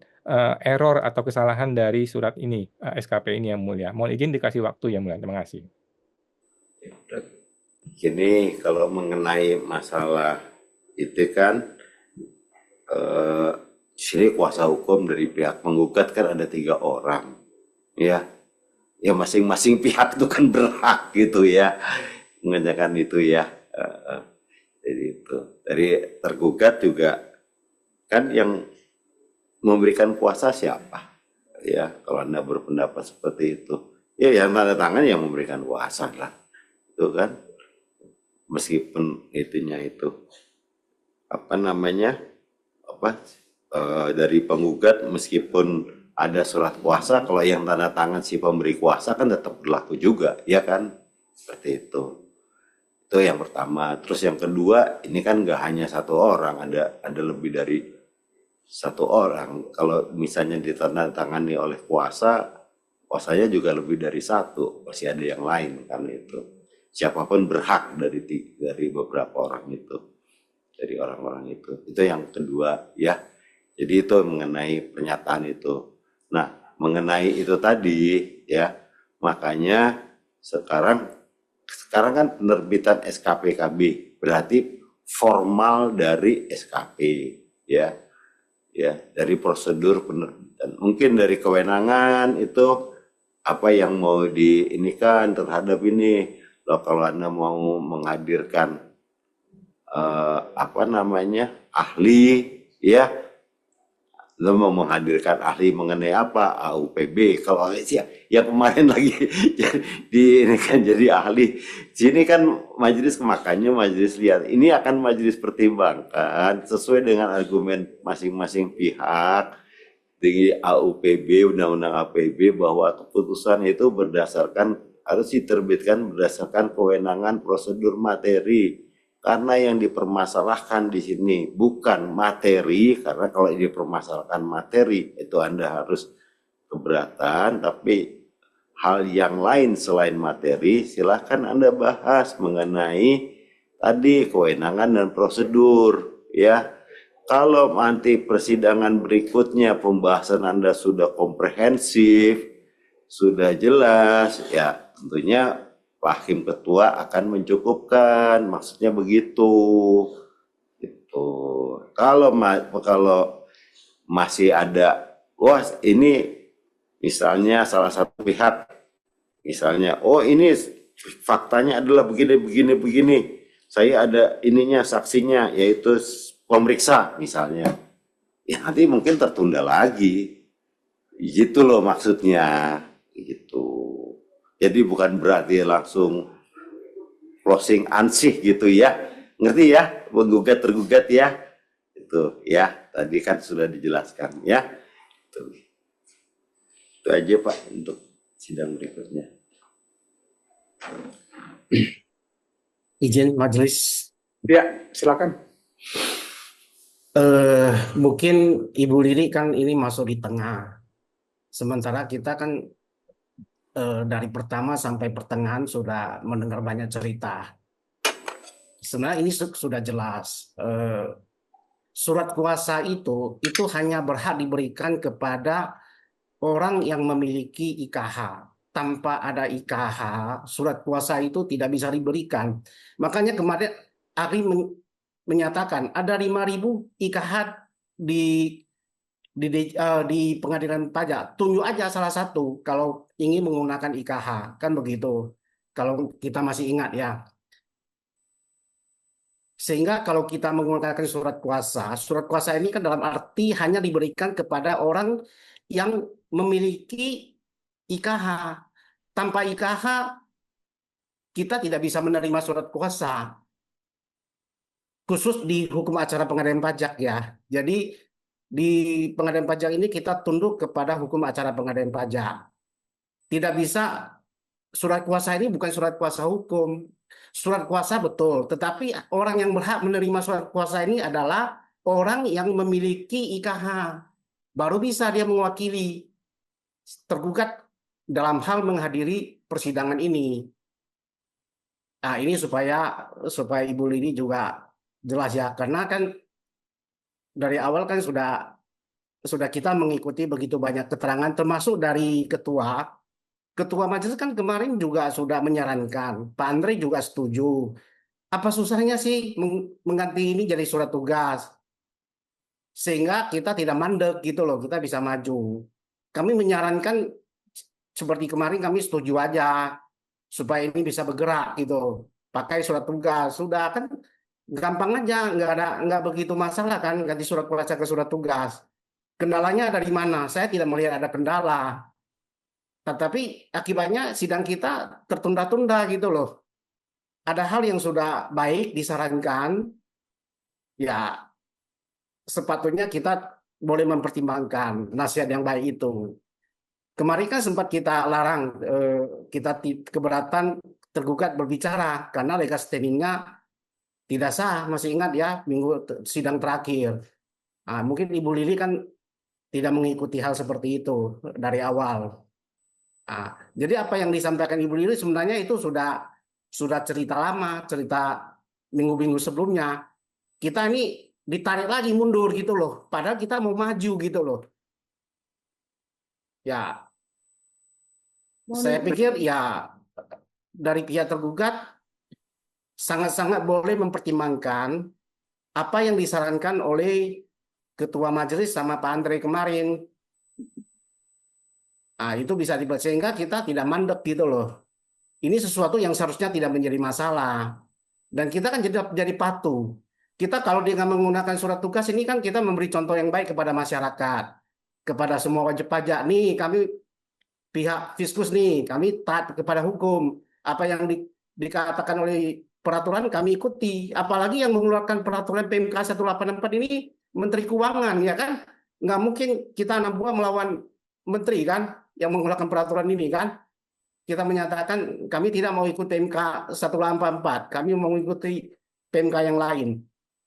error atau kesalahan dari surat ini, SKP ini Yang Mulia. Mohon izin dikasih waktu Yang Mulia. Terima kasih. Gini, kalau mengenai masalah itu kan, sini kuasa hukum dari pihak penggugat kan ada 3 orang, ya masing-masing pihak itu kan berhak gitu ya. Mengerjakan itu ya, jadi itu dari tergugat juga kan yang memberikan kuasa siapa ya kalau Anda berpendapat seperti itu ya yang tanda tangan yang memberikan kuasa lah itu kan meskipun itunya itu apa namanya dari penggugat, meskipun ada surat kuasa, kalau yang tanda tangan si pemberi kuasa kan tetap berlaku juga, ya kan? Seperti itu. Itu yang pertama. Terus yang kedua, ini kan nggak hanya satu orang, ada lebih dari satu orang. Kalau misalnya ditandatangani oleh kuasanya juga lebih dari satu, masih ada yang lain kan itu. Siapapun berhak dari beberapa orang itu, dari orang-orang itu. Itu yang kedua, ya. Jadi itu mengenai pernyataan itu. Nah, mengenai itu tadi, ya, makanya sekarang kan penerbitan SKPKB, berarti formal dari SKP, ya, dari prosedur penerbitan. Mungkin dari kewenangan itu apa yang mau diinikan terhadap ini. Loh, kalau Anda mau menghadirkan ahli, ya, lo mau menghadirkan ahli mengenai apa, AUPB. Kalau yang kemarin lagi ini kan jadi ahli sini kan majelis, makanya majelis lihat ini akan majelis pertimbangkan sesuai dengan argumen masing-masing pihak di AUPB, undang-undang APB, bahwa keputusan itu harus diterbitkan berdasarkan kewenangan prosedur materi. Karena yang dipermasalahkan di sini bukan materi, karena kalau dipermasalahkan materi itu Anda harus keberatan, tapi hal yang lain selain materi silahkan Anda bahas mengenai tadi kewenangan dan prosedur, ya. Kalau nanti persidangan berikutnya pembahasan Anda sudah komprehensif, sudah jelas, ya tentunya Pak Hakim Ketua akan mencukupkan, maksudnya begitu. Gitu. Kalau masih ada, wah ini misalnya salah satu pihak, misalnya, oh ini faktanya adalah begini, saya ada ininya, saksinya, yaitu pemeriksa misalnya, ya nanti mungkin tertunda lagi, gitu loh maksudnya, gitu. Jadi bukan berarti langsung closing ansih gitu ya. Ngerti ya? Menggugat tergugat ya. Itu ya, tadi kan sudah dijelaskan ya. Itu aja Pak untuk sidang berikutnya. Izin majelis. Ya, silakan. Mungkin Ibu Lili kan ini masuk di tengah. Sementara kita kan dari pertama sampai pertengahan sudah mendengar banyak cerita. Sebenarnya ini sudah jelas. Surat kuasa itu hanya berhak diberikan kepada orang yang memiliki IKH. Tanpa ada IKH, surat kuasa itu tidak bisa diberikan. Makanya kemarin Ari menyatakan ada 5.000 IKH di pengadilan pajak. Tunjuk aja salah satu kalau ingin menggunakan IKH, kan begitu. Kalau kita masih ingat ya. Sehingga kalau kita menggunakan surat kuasa ini kan dalam arti hanya diberikan kepada orang yang memiliki IKH. Tanpa IKH kita tidak bisa menerima surat kuasa. Khusus di hukum acara pengadilan pajak ya. Jadi di pengadilan pajak ini kita tunduk kepada hukum acara pengadilan pajak. Tidak bisa, surat kuasa ini bukan surat kuasa hukum. Surat kuasa betul, tetapi orang yang berhak menerima surat kuasa ini adalah orang yang memiliki IKH. Baru bisa dia mewakili tergugat dalam hal menghadiri persidangan ini. Nah, ini supaya Ibu Lili juga jelas ya, karena kan dari awal kan sudah kita mengikuti begitu banyak keterangan, termasuk dari ketua majelis kan kemarin juga sudah menyarankan, Pak Andre juga setuju. Apa susahnya sih mengganti ini jadi surat tugas, sehingga kita tidak mandek gitu loh, kita bisa maju. Kami menyarankan seperti kemarin, kami setuju aja supaya ini bisa bergerak gitu, pakai surat tugas, sudah kan gampang aja, nggak begitu masalah kan ganti surat kuasa ke surat tugas. Kendalanya dari mana? Saya tidak melihat ada kendala. Tetapi akibatnya sidang kita tertunda-tunda gitu loh. ada hal yang sudah baik disarankan, ya sepatutnya kita boleh mempertimbangkan nasihat yang baik itu. Kemarin kan sempat kita larang, kita keberatan tergugat berbicara karena legal standing-nya tidak sah. Masih ingat ya sidang terakhir. Nah, mungkin Ibu Lili kan tidak mengikuti hal seperti itu dari awal. Nah, jadi apa yang disampaikan Ibu Lili sebenarnya itu sudah cerita lama, cerita minggu-minggu sebelumnya. Kita ini ditarik lagi mundur gitu loh, padahal kita mau maju gitu loh. Ya, saya pikir ya dari pihak tergugat sangat-sangat boleh mempertimbangkan apa yang disarankan oleh Ketua Majelis sama Pak Andre kemarin. Nah, itu bisa dibuat sehingga kita tidak mandek gitu loh. Ini sesuatu yang seharusnya tidak menjadi masalah. Dan kita kan jadi patuh. Kita kalau dengan menggunakan surat tugas ini kan kita memberi contoh yang baik kepada masyarakat, kepada semua wajib pajak. Nih, kami pihak Fiskus nih, kami taat kepada hukum. Apa yang dikatakan oleh peraturan kami ikuti. Apalagi yang mengeluarkan peraturan PMK 184 ini Menteri Keuangan, ya kan? Nggak mungkin kita anak buah melawan Menteri kan, yang mengeluarkan peraturan ini kan. Kita menyatakan kami tidak mau ikut PMK 184, kami mau mengikuti PMK yang lain.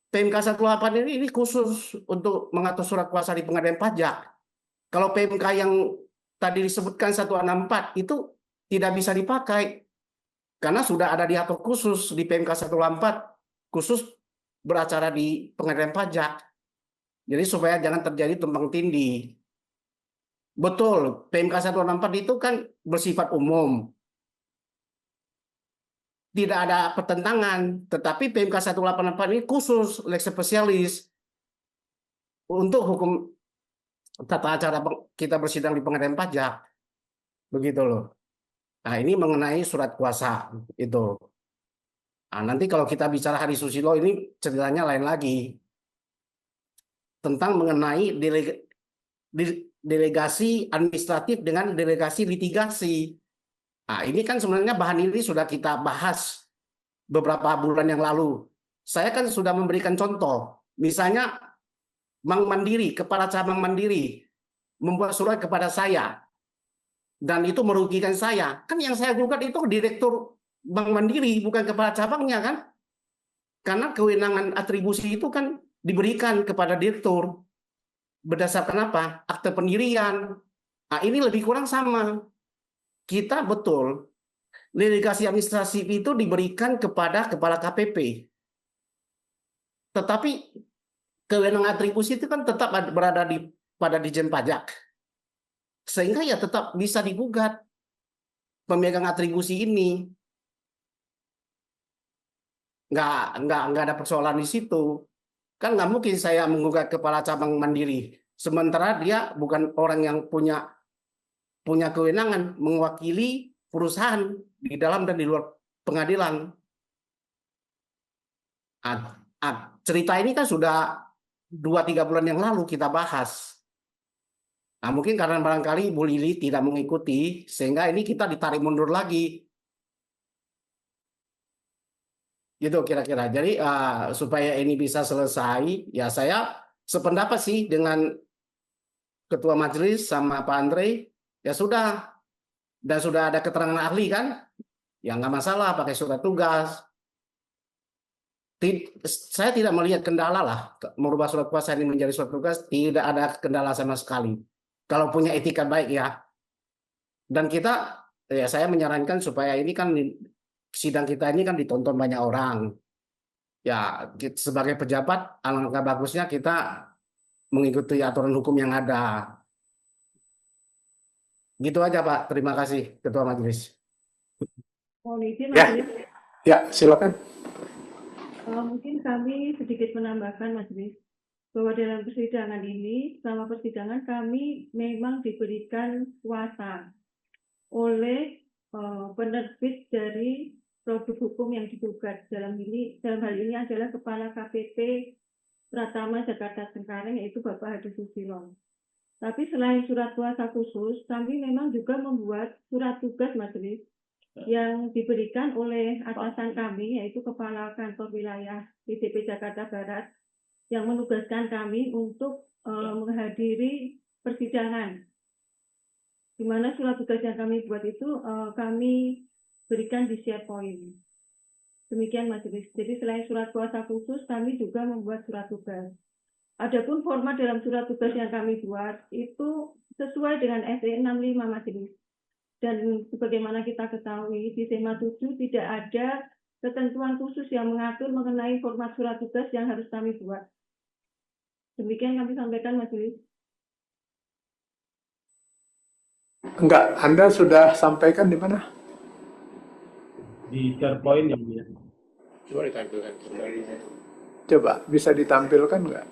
PMK 184 ini khusus untuk mengatur surat kuasa di pengadilan pajak. Kalau PMK yang tadi disebutkan 164 itu tidak bisa dipakai karena sudah ada diatur khusus di PMK 184 khusus beracara di pengadilan pajak. Jadi supaya jangan terjadi tumpang tindih. Betul, PMK 164 itu kan bersifat umum. Tidak ada pertentangan, tetapi PMK 184 ini khusus lex spesialis untuk hukum tata acara kita bersidang di pengadilan pajak. Begitu loh. Nah, ini mengenai surat kuasa itu. Nah, nanti kalau kita bicara Hari Susilo ini ceritanya lain lagi. Tentang mengenai delegasi administratif dengan delegasi litigasi. Nah, ini kan sebenarnya bahan ini sudah kita bahas beberapa bulan yang lalu. Saya kan sudah memberikan contoh. Misalnya Bank Mandiri, Kepala Cabang Mandiri membuat surat kepada saya dan itu merugikan saya. Kan yang saya gugat itu Direktur Bank Mandiri, bukan kepala cabangnya kan? Karena kewenangan atribusi itu kan diberikan kepada direktur. Berdasarkan apa? Akte pendirian. Nah, ini lebih kurang sama. Kita betul, delegasi administrasi itu diberikan kepada kepala KPP. Tetapi kewenangan atribusi itu kan tetap berada pada Ditjen Pajak. Sehingga ya tetap bisa digugat pemegang atribusi ini. Nggak ada persoalan di situ. Kan nggak mungkin saya menggugat kepala cabang Mandiri. Sementara dia bukan orang yang punya kewenangan mewakili perusahaan di dalam dan di luar pengadilan. Cerita ini kan sudah 2-3 bulan yang lalu kita bahas. Nah, mungkin karena barangkali Bu Lili tidak mengikuti, sehingga ini kita ditarik mundur lagi. Gitu kira-kira. Jadi supaya ini bisa selesai, ya saya sependapat sih dengan Ketua Majelis sama Pak Andre. Ya sudah, dan sudah ada keterangan ahli kan, ya nggak masalah pakai surat tugas. Saya tidak melihat kendala lah merubah surat kuasa ini menjadi surat tugas, tidak ada kendala sama sekali. Kalau punya etika baik ya. Dan kita, ya saya menyarankan supaya ini kan sidang kita ini kan ditonton banyak orang. Ya sebagai pejabat, alangkah bagusnya kita mengikuti aturan hukum yang ada. Gitu aja Pak, terima kasih Ketua Majelis. Mohon izin, Ya. Majelis. Ya, silakan. Mungkin kami sedikit menambahkan, Majelis, bahwa dalam persidangan ini, selama persidangan kami memang diberikan kuasa oleh penerbit dari produk hukum yang digugat. Dalam hal ini adalah Kepala KPP Pratama Jakarta Cengkareng, yaitu Bapak Hadi Susilo. Tapi selain surat kuasa khusus, kami memang juga membuat surat tugas, Majelis, yang diberikan oleh atasan kami, yaitu Kepala Kantor Wilayah DPP Jakarta Barat, yang menugaskan kami untuk menghadiri persidangan. Di mana surat tugas yang kami buat itu kami berikan di SharePoint. Demikian Majelis. Jadi selain surat kuasa khusus, kami juga membuat surat tugas. Adapun format dalam surat tugas yang kami buat itu sesuai dengan SE 65 Majelis. Dan sebagaimana kita ketahui, di tema 7 tidak ada ketentuan khusus yang mengatur mengenai format surat tugas yang harus kami buat. Demikian kami sampaikan, Majelis. Enggak, Anda sudah sampaikan di mana? Di SharePoint yang mulia. Coba ditampilkan. Coba, bisa ditampilkan enggak?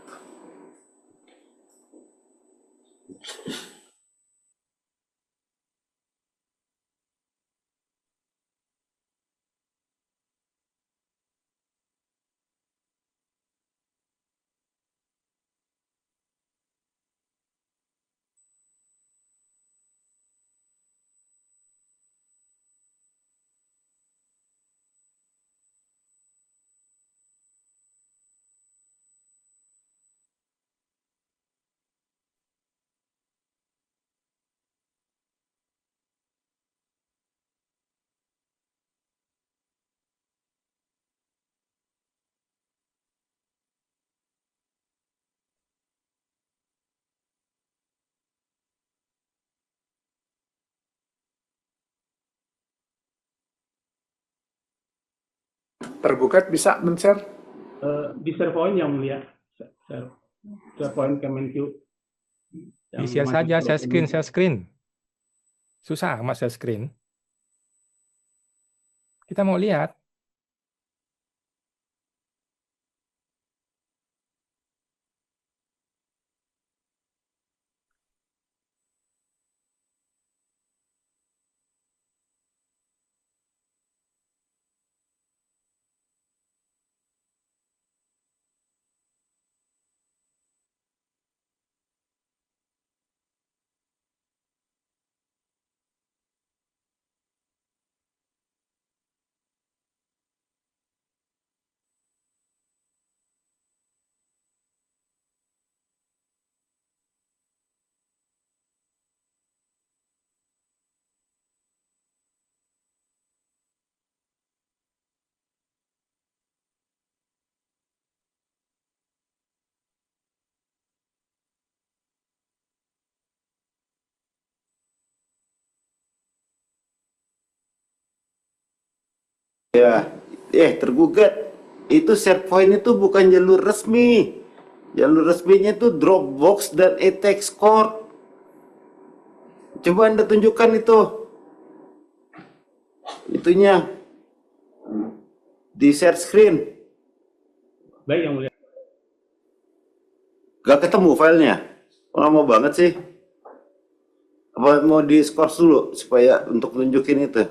Tergugat bisa men-share? Di SharePoint yang mulia. SharePoint Kemenq. yang Di-share masih saja, share ini. screen. Susah amat share screen. Kita mau lihat. Ya, tergugat. Itu SharePoint itu bukan jalur resmi. Jalur resminya itu Dropbox dan eText Core. Coba Anda tunjukkan itu. Itunya. Di share screen. Baik yang mulia. Gak ketemu filenya. Lama banget sih. Apa mau di skor dulu supaya untuk tunjukin itu?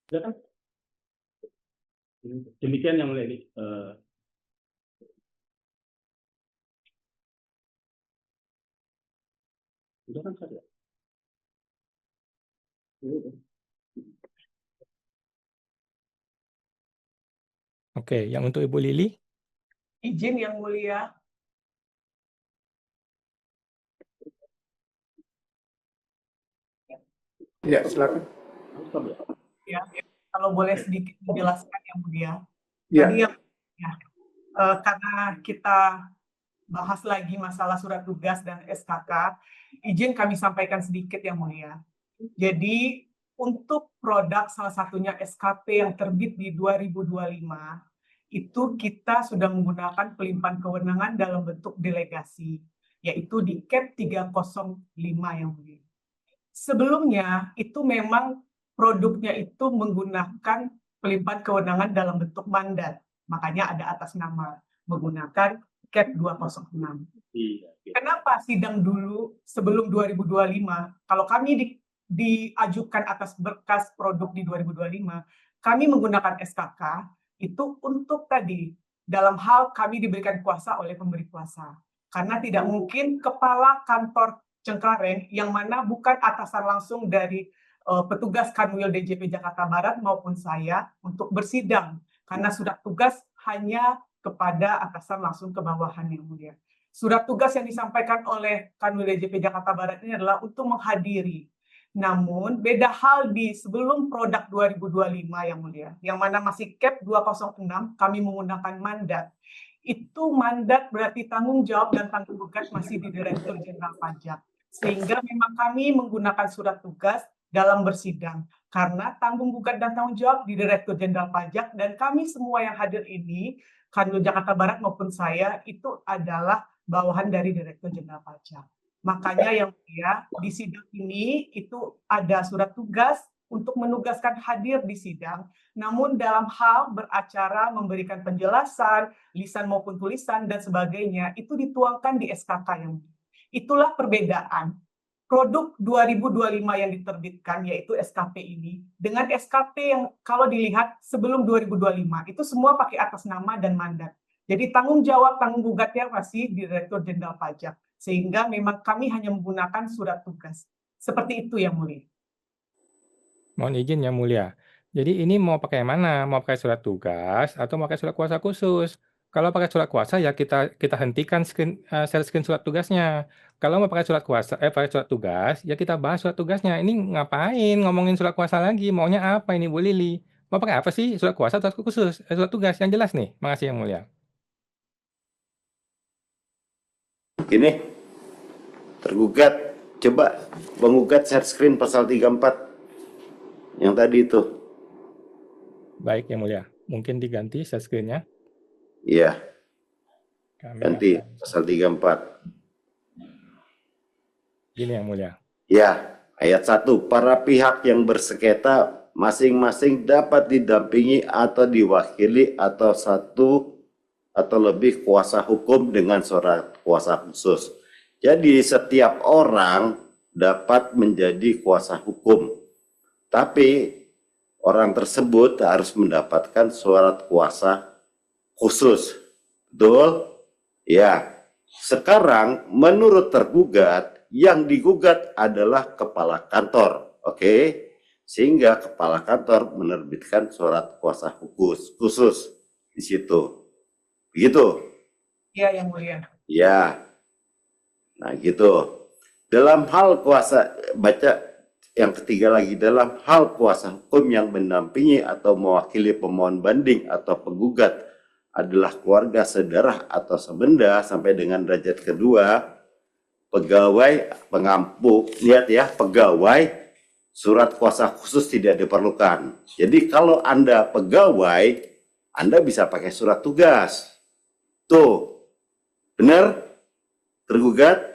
Sudah kan? Demikian yang mulia. Sudah kan saya? Oke, yang untuk Ibu Lili? Izin Yang Mulia. Ya, silakan. Ya, kalau boleh sedikit menjelaskan Yang Mulia. Ya, Tadi karena kita bahas lagi masalah surat tugas dan SKK, izin kami sampaikan sedikit Yang Mulia. Jadi untuk produk salah satunya SKP yang terbit di 2025, itu kita sudah menggunakan pelimpahan kewenangan dalam bentuk delegasi, yaitu di CAP 305 Yang Mulia. Sebelumnya itu memang produknya itu menggunakan pelimpahan kewenangan dalam bentuk mandat. Makanya ada atas nama menggunakan CAP 206. Kenapa sidang dulu sebelum 2025? Kalau kami diajukan atas berkas produk di 2025, kami menggunakan SKK itu untuk tadi dalam hal kami diberikan kuasa oleh pemberi kuasa. Karena tidak mungkin kepala kantor Cengkareng yang mana bukan atasan langsung dari petugas Kanwil DJP Jakarta Barat maupun saya untuk bersidang karena surat tugas hanya kepada atasan langsung ke bawahan Yang Mulia. Surat tugas yang disampaikan oleh Kanwil DJP Jakarta Barat ini adalah untuk menghadiri. Namun beda hal di sebelum produk 2025 Yang Mulia, yang mana masih CAP 206 kami menggunakan mandat. Itu mandat berarti tanggung jawab dan tanggung jawab masih di Direktur Jenderal Pajak. Sehingga memang kami menggunakan surat tugas dalam bersidang. Karena tanggung jawab dan tanggung jawab di Direktur Jenderal Pajak dan kami semua yang hadir ini, Kanwil Jakarta Barat maupun saya, itu adalah bawahan dari Direktur Jenderal Pajak. Makanya Yang Mulia, di sidang ini itu ada surat tugas untuk menugaskan hadir di sidang, namun dalam hal beracara, memberikan penjelasan, lisan maupun tulisan, dan sebagainya, itu dituangkan di SKK Yang Mulia. Itulah perbedaan produk 2025 yang diterbitkan, yaitu SKP ini, dengan SKP yang kalau dilihat sebelum 2025, itu semua pakai atas nama dan mandat. Jadi tanggung jawab, tanggung gugatnya masih di Direktur Jenderal Pajak. Sehingga memang kami hanya menggunakan surat tugas. Seperti itu Yang Mulia. Mohon izin Yang Mulia. Jadi ini mau pakai mana? Mau pakai surat tugas atau mau pakai surat kuasa khusus? Kalau pakai surat kuasa ya kita hentikan share screen surat tugasnya. Kalau mau pakai surat kuasa pakai surat tugas ya kita bahas surat tugasnya. Ini ngapain ngomongin surat kuasa lagi? Maunya apa ini Bu Lili? Mau pakai apa sih? Surat kuasa atau khusus? Surat tugas yang jelas nih. Makasih Yang Mulia. Ini tergugat, coba penggugat share screen pasal 34 yang tadi itu. Baik Yang Mulia. Mungkin diganti share screen-nya. Iya, Kami ganti akan- pasal 34. Gini Yang Mulia. Ya, ayat 1. Para pihak yang bersengketa masing-masing dapat didampingi atau diwakili atau satu atau lebih kuasa hukum dengan surat kuasa khusus. Jadi setiap orang dapat menjadi kuasa hukum. Tapi orang tersebut harus mendapatkan surat kuasa khusus. Betul? Ya. Sekarang menurut tergugat, yang digugat adalah kepala kantor. Oke? Sehingga kepala kantor menerbitkan surat kuasa khusus di situ. Begitu? Iya Yang Mulia. Ya. Nah, gitu. Dalam hal kuasa, baca yang ketiga lagi, dalam hal kuasa hukum yang mendampingi atau mewakili pemohon banding atau penggugat adalah keluarga, saudara, atau sebenda sampai dengan derajat kedua, pegawai pengampu, lihat ya, pegawai, surat kuasa khusus tidak diperlukan. Jadi kalau Anda pegawai, Anda bisa pakai surat tugas. Tuh, benar? Tergugat?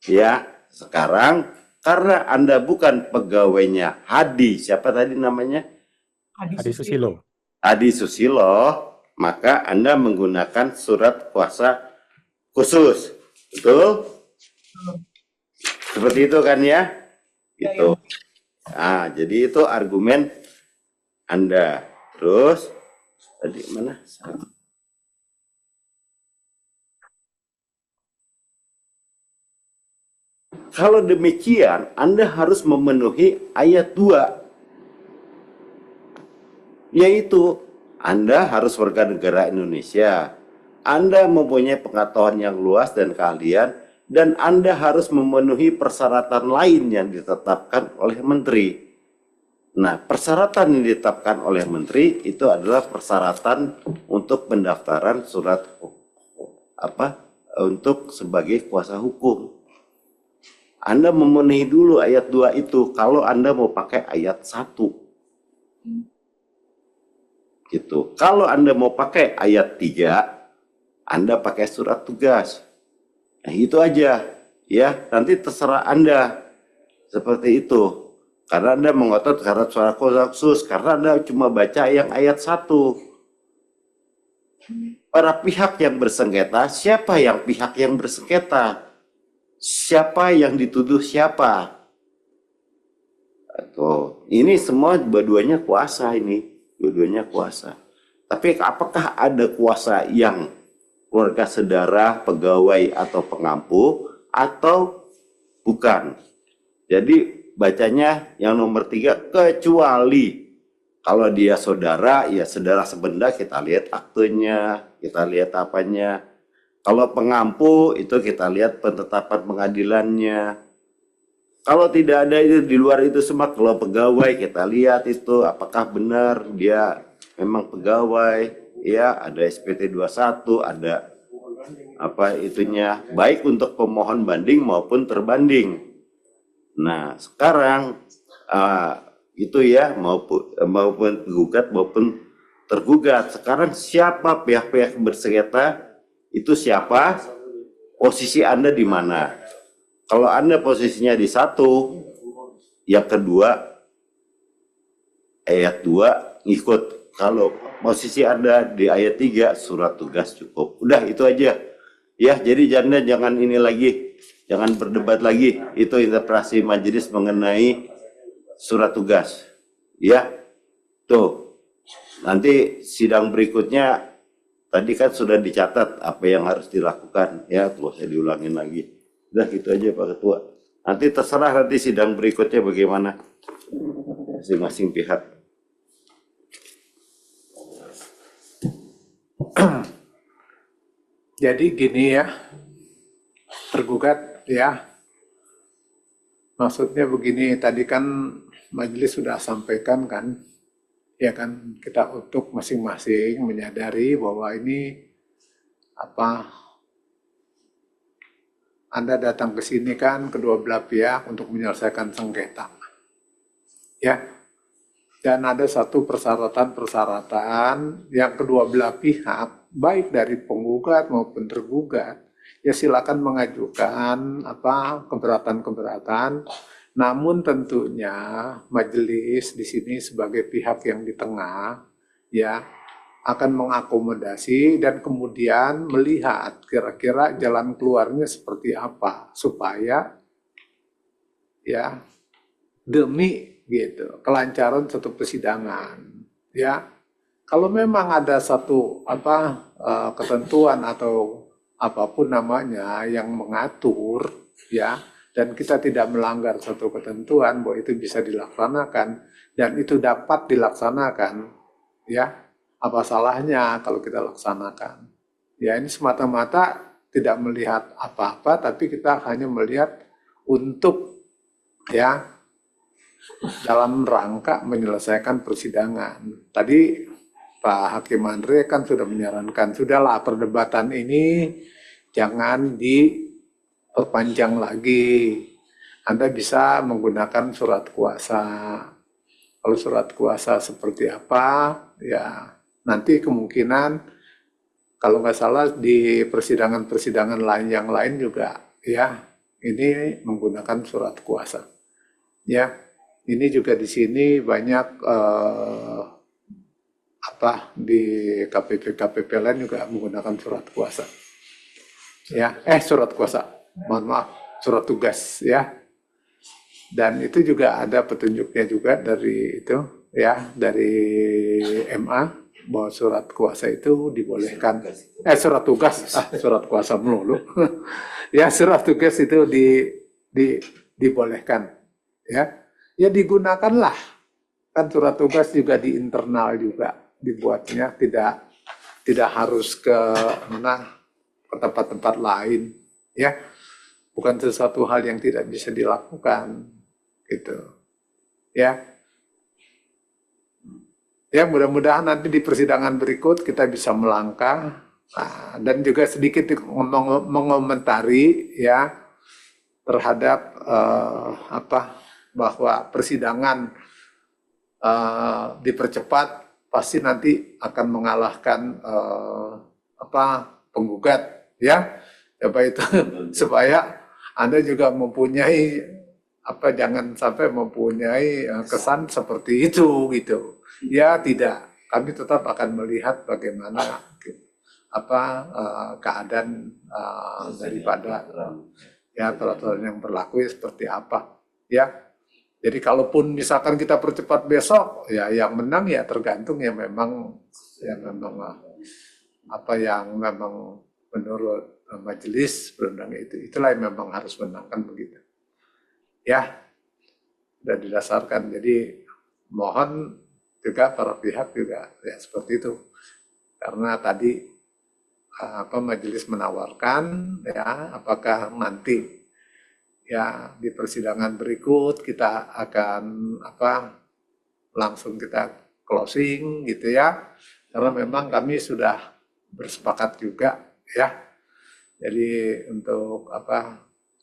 Ya, sekarang karena Anda bukan pegawainya Hadi, siapa tadi namanya? Hadi Susilo. Hadi Susilo, maka Anda menggunakan surat kuasa khusus. Betul? Seperti itu kan ya? Gitu. Nah, jadi itu argumen Anda. Terus, tadi mana? Kalau demikian, Anda harus memenuhi ayat 2. Yaitu Anda harus warga negara Indonesia. Anda mempunyai pengetahuan yang luas dan keahlian, dan Anda harus memenuhi persyaratan lain yang ditetapkan oleh menteri. Nah, persyaratan yang ditetapkan oleh menteri itu adalah persyaratan untuk pendaftaran surat untuk sebagai kuasa hukum. Anda memenuhi dulu ayat 2 itu kalau Anda mau pakai ayat 1. Gitu. Kalau Anda mau pakai ayat 3, Anda pakai surat tugas. Nah, itu aja. Ya, nanti terserah Anda. Seperti itu. Karena Anda mengotot syarat suara kuasa khusus, karena Anda cuma baca yang ayat 1. Para pihak yang bersengketa, siapa yang pihak yang bersengketa? Siapa yang dituduh siapa? Tuh, ini semua dua-duanya kuasa ini. Dua-duanya kuasa. Tapi apakah ada kuasa yang keluarga saudara, pegawai atau pengampu, atau bukan? Jadi bacanya yang nomor 3, kecuali kalau dia saudara, ya saudara sebenda, kita lihat aktenya, kita lihat apanya. Kalau pengampu itu kita lihat penetapan pengadilannya. Kalau tidak ada itu di luar itu semua, kalau pegawai kita lihat itu apakah benar dia memang pegawai, ya ada SPT 21, ada apa itunya, baik untuk pemohon banding maupun terbanding. Nah, sekarang itu ya maupun penggugat maupun tergugat. Sekarang siapa pihak-pihak bersengketa? Itu siapa? Posisi Anda di mana? Kalau Anda posisinya di 1, yang kedua ayat 2 ngikut. Kalau posisi Anda di ayat 3, surat tugas cukup. Udah itu aja. Ya, jadi jangan ini lagi. Jangan berdebat lagi. Itu interpretasi majelis mengenai surat tugas. Ya. Tuh. Nanti sidang berikutnya tadi kan sudah dicatat apa yang harus dilakukan. Ya, tuh saya diulangin lagi. Udah gitu aja Pak Ketua. Nanti terserah nanti sidang berikutnya bagaimana masing-masing pihak. Jadi gini ya, tergugat ya. Maksudnya begini, tadi kan majelis sudah sampaikan kan, ya kan, kita untuk masing-masing menyadari bahwa ini Anda datang ke sini kan kedua belah pihak untuk menyelesaikan sengketa. Ya. Dan ada satu persyaratan-persyaratan yang kedua belah pihak, baik dari penggugat maupun tergugat, ya silakan mengajukan keberatan-keberatan. Namun tentunya majelis di sini sebagai pihak yang di tengah, ya akan mengakomodasi dan kemudian melihat kira-kira jalan keluarnya seperti apa supaya ya demi gitu kelancaran satu persidangan. Ya, kalau memang ada satu ketentuan atau apapun namanya yang mengatur, ya, dan kita tidak melanggar satu ketentuan bahwa itu bisa dilaksanakan dan itu dapat dilaksanakan, ya, apa salahnya kalau kita laksanakan? Ya, ini semata-mata tidak melihat apa-apa, tapi kita hanya melihat untuk ya dalam rangka menyelesaikan persidangan. Tadi Pak Hakim Andre kan sudah menyarankan, sudahlah perdebatan ini jangan diperpanjang lagi. Anda bisa menggunakan surat kuasa. Kalau surat kuasa seperti apa, ya nanti kemungkinan kalau nggak salah di persidangan-persidangan lain yang lain juga, ya ini menggunakan surat kuasa. Ya, ini juga di sini banyak di KPP lain juga menggunakan surat kuasa. Ya, surat kuasa, mohon maaf, surat tugas ya. Dan itu juga ada petunjuknya juga dari itu ya, dari MA bahwa surat kuasa itu dibolehkan. Surat tugas, surat kuasa melulu. Ya, surat tugas itu dibolehkan. Ya, ya digunakanlah. Kan surat tugas juga di internal juga. dibuatnya tidak harus ke mana, ke tempat-tempat lain, ya. Bukan sesuatu hal yang tidak bisa dilakukan, gitu. Ya. Ya, mudah-mudahan nanti di persidangan berikut kita bisa melangkah. Nah, dan juga sedikit mengomentari ya terhadap bahwa persidangan dipercepat pasti nanti akan mengalahkan penggugat ya. Supaya Anda juga mempunyai jangan sampai mempunyai kesan seperti itu gitu. Ya tidak, kami tetap akan melihat bagaimana keadaan daripada ya peraturan yang berlaku seperti apa ya. Jadi kalaupun misalkan kita percepat besok ya yang menang ya tergantung ya memang apa yang memang menurut majelis perundang itulah yang memang harus menang kan begitu ya, sudah didasarkan. Jadi mohon juga para pihak juga ya seperti itu, karena tadi majelis menawarkan ya apakah nanti ya di persidangan berikut kita akan langsung kita closing gitu ya, karena memang kami sudah bersepakat juga ya. Jadi untuk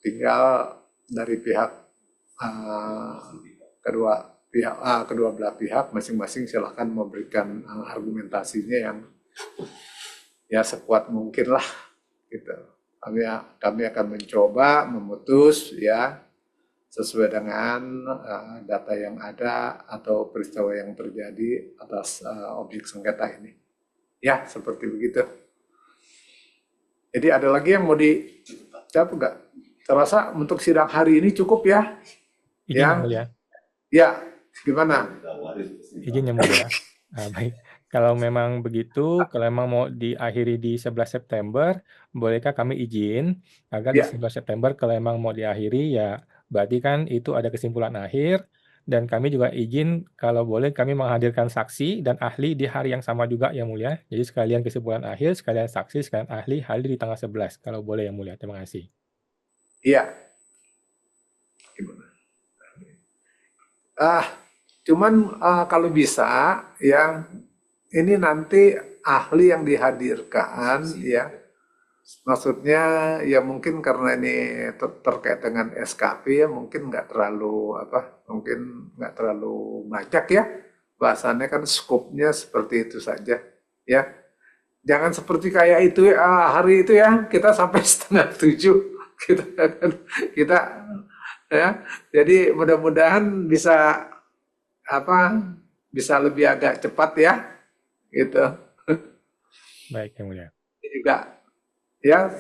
tinggal dari pihak kedua belah pihak masing-masing silakan memberikan argumentasinya yang ya sekuat mungkin lah gitu. Kami akan mencoba memutus ya sesuai dengan data yang ada atau peristiwa yang terjadi atas objek sengketa ini. Ya, seperti begitu. Jadi ada lagi yang mau dijawab nggak? Terasa untuk sidang hari ini cukup ya? Izin yang mulia. Ya, gimana? Izin yang mulia. Baik. Kalau memang begitu, kalau memang mau diakhiri di 11 September, bolehkah kami izin agar di 11 September kalau memang mau diakhiri ya berarti kan itu ada kesimpulan akhir, dan kami juga izin kalau boleh kami menghadirkan saksi dan ahli di hari yang sama juga yang mulia. Jadi sekalian kesimpulan akhir, sekalian saksi, sekalian ahli hadir di tanggal 11 kalau boleh yang mulia. Terima kasih. Iya. Cuman kalau bisa ya ini nanti ahli yang dihadirkan ya, maksudnya ya mungkin karena ini terkait dengan SKP ya mungkin nggak terlalu banyak ya bahasannya, kan skopnya seperti itu saja ya. Jangan seperti kayak itu hari itu ya kita sampai 6:30 kita ya. Jadi mudah-mudahan bisa bisa lebih agak cepat ya gitu. Baik yang mulia. Ini juga ya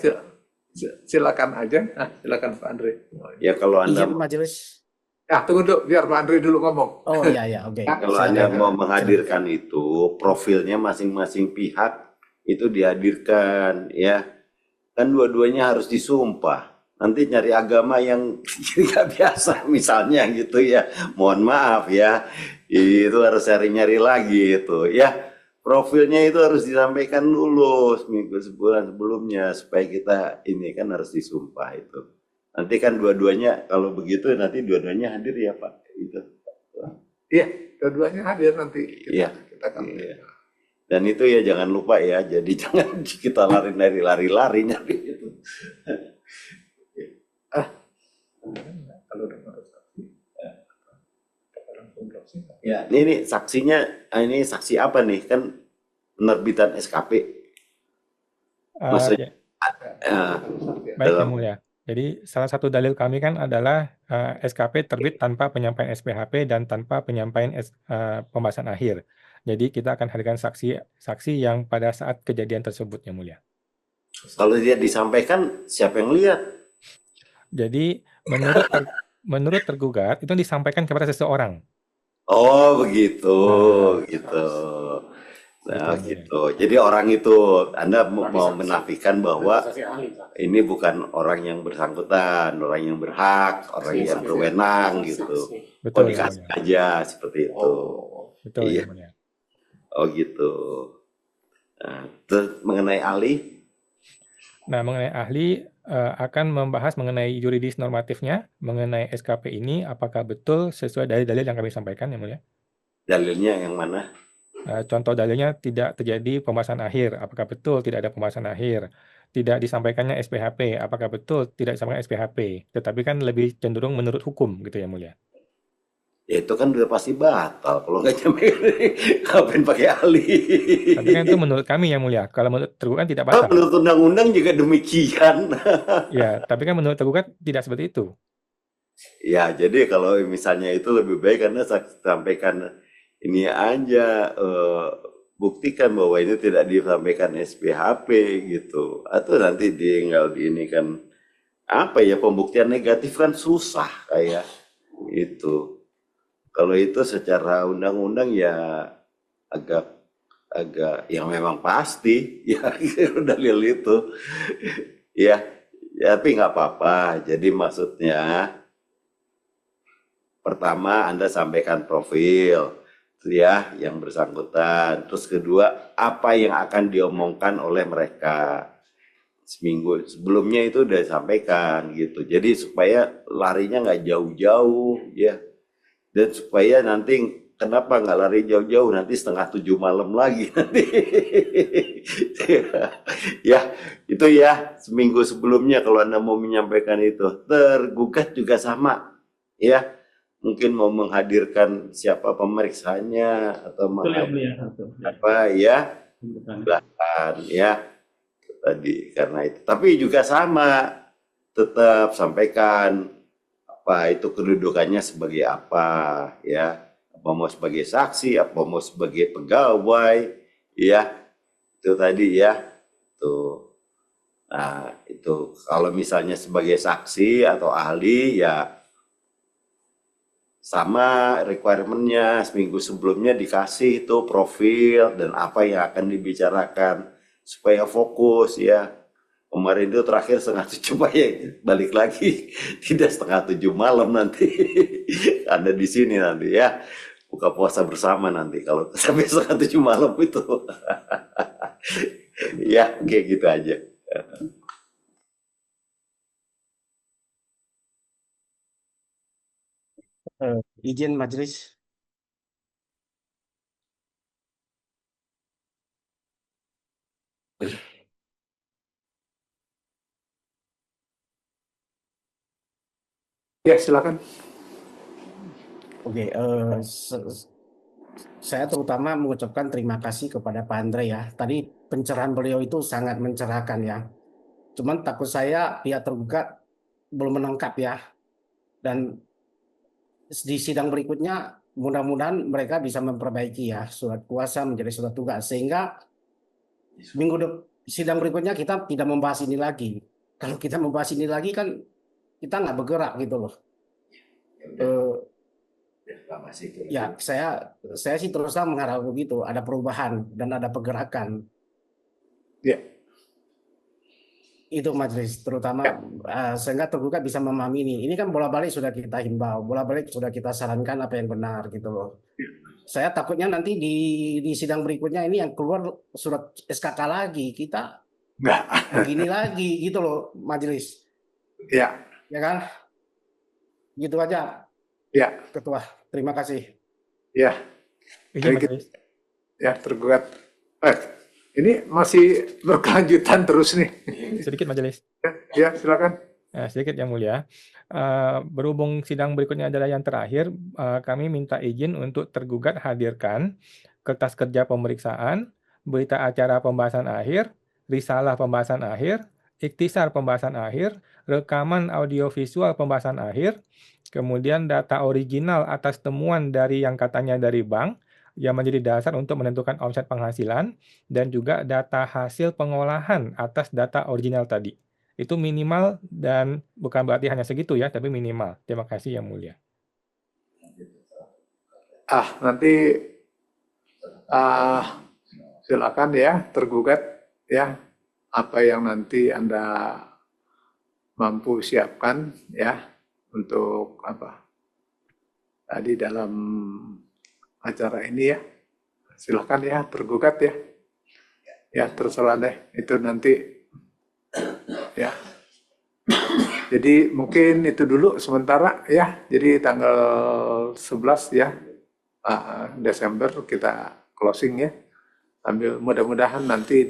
silakan aja. Silakan Pak Andre. Ya kalau Anda Izin majelis. Ya tunggu dulu biar Pak Andre dulu ngomong. Oh iya oke. Kalau Anda mau menghadirkan itu profilnya masing-masing pihak itu dihadirkan ya. Kan dua-duanya harus disumpah. Nanti nyari agama yang nggak biasa misalnya gitu ya. Mohon maaf ya. Itu harus nyari-nyari lagi itu ya. Profilnya itu harus disampaikan dulu seminggu sebulan sebelumnya supaya kita ini kan harus disumpah itu. Nanti kan dua-duanya kalau begitu nanti dua-duanya hadir ya Pak. Itu. Iya, dua-duanya hadir nanti. Iya. Kita akan Dan itu ya jangan lupa ya. Jadi jangan kita lari-lari nyari itu. Kalau dengar saksi. Ya, ini saksinya, ini saksi apa nih? Kan penerbitan SKP. Maksudnya, baik yang mulia. Jadi salah satu dalil kami kan adalah SKP terbit tanpa penyampaian SPHP dan tanpa penyampaian pembahasan akhir. Jadi kita akan hadirkan saksi yang pada saat kejadian tersebut yang mulia. Kalau dia disampaikan, siapa yang lihat? Jadi menurut tergugat itu disampaikan kepada seseorang. Oh begitu, gitu. Nah gitu. Jadi orang itu Anda mau menafikan bahwa ini bukan orang yang bersangkutan, orang yang berhak, orang yang berwenang gitu. Betul. Dikasih aja seperti itu. Betul. Iya. Oh gitu. Nah, terus mengenai ahli, Nah, mengenai ahli akan membahas mengenai yuridis normatifnya, mengenai SKP ini apakah betul sesuai dalil-dalil yang kami sampaikan, Yang Mulia. dalilnya yang mana? Contoh dalilnya tidak terjadi pembahasan akhir, apakah betul tidak ada pembahasan akhir? Tidak disampaikannya SPHP, apakah betul tidak disampaikan SPHP? Tetapi kan lebih cenderung menurut hukum gitu ya Mulia. Ya itu kan udah pasti batal kalau nggak nyampe ngapain pakai ahli. Tapi kan itu menurut kami Yang Mulia. Kalau menurut tergugat tidak Oh, batal. menurut undang-undang juga demikian. Ya, tapi kan menurut tergugat tidak seperti itu. Ya, jadi kalau misalnya itu lebih baik karena saya sampaikan ini aja, buktikan bahwa ini tidak disampaikan SPHP gitu. Atau nanti tinggal di ini kan apa ya, pembuktian negatif kan susah kayak itu. Kalau itu secara undang-undang ya agak yang memang pasti ya dalil itu ya, tapi nggak apa-apa. Jadi maksudnya pertama Anda sampaikan profil ya yang bersangkutan, terus kedua apa yang akan diomongkan oleh mereka seminggu sebelumnya itu udah disampaikan gitu. Jadi supaya larinya nggak jauh-jauh ya, dan supaya nanti kenapa nggak lari jauh-jauh nanti 6:30 malam lagi nanti. Ya itu ya seminggu sebelumnya kalau Anda mau menyampaikan itu. Tergugat juga sama ya, mungkin mau menghadirkan siapa pemeriksanya atau Betul ya Mulia. apa ya Bukan. silahkan ya tadi karena itu. Tapi juga sama, tetap sampaikan apa itu kedudukannya sebagai apa ya, apa mau sebagai saksi, apa mau sebagai pegawai ya, itu tadi ya tuh. Nah itu kalau misalnya sebagai saksi atau ahli ya sama requirement-nya seminggu sebelumnya dikasih itu profil dan apa yang akan dibicarakan supaya fokus ya. Kemarin itu terakhir 6:30 ya balik lagi tidak 6:30 malam nanti ada di sini nanti ya buka puasa bersama nanti kalau sampai 6:30 malam itu. Ya kayak gitu aja. Izin majelis. Ya, silakan. Oke, saya terutama mengucapkan terima kasih kepada Pak Andre ya. Tadi pencerahan beliau itu sangat mencerahkan ya. Cuman takut saya pihak tergugat belum menangkap ya. Dan di sidang berikutnya mudah-mudahan mereka bisa memperbaiki ya surat kuasa menjadi surat tugas sehingga sidang berikutnya kita tidak membahas ini lagi. Kalau kita membahas ini lagi kan kita nggak bergerak gitu loh. Ya saya sih terus terang mengharap begitu, ada perubahan dan ada pergerakan. Ya. Itu majelis terutama sehingga tergugat bisa memahami ini. Ini kan bola-balik sudah kita himbau, bola-balik sudah kita sarankan apa yang benar gitu loh. Saya takutnya nanti di sidang berikutnya ini yang keluar surat SKK lagi, kita Enggak. begini lagi gitu loh majelis. Ya. Ya kan? Gitu aja. Ya. Ketua, terima kasih. Ya. Izin majelis. Ya, tergugat. Ini masih berkelanjutan terus nih. Sedikit majelis. Ya, silakan. Sedikit Yang Mulia. Berhubung sidang berikutnya adalah yang terakhir, kami minta izin untuk tergugat hadirkan kertas kerja pemeriksaan, berita acara pembahasan akhir, risalah pembahasan akhir, ikhtisar pembahasan akhir, rekaman audiovisual pembahasan akhir, kemudian data original atas temuan dari yang katanya dari bank, yang menjadi dasar untuk menentukan omset penghasilan, dan juga data hasil pengolahan atas data original tadi. Itu minimal dan bukan berarti hanya segitu ya, tapi minimal. Terima kasih Yang Mulia. Nanti silakan ya tergugat ya apa yang nanti Anda mampu siapkan ya untuk apa tadi dalam acara ini ya. silakan ya tergugat ya. Ya terserah deh itu nanti ya. Jadi mungkin itu dulu sementara ya. Jadi tanggal 11 ya Desember kita closing ya. Sambil mudah-mudahan nanti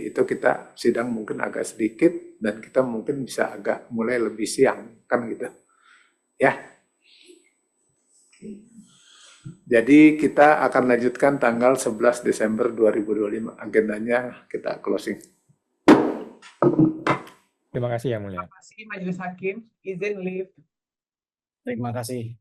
itu kita sidang mungkin agak sedikit dan kita mungkin bisa agak mulai lebih siang kan gitu. Ya. Jadi kita akan lanjutkan tanggal 11 Desember 2025. Agendanya kita closing. Terima kasih Yang Mulia. Terima kasih Majelis Hakim. Izin live. Terima kasih.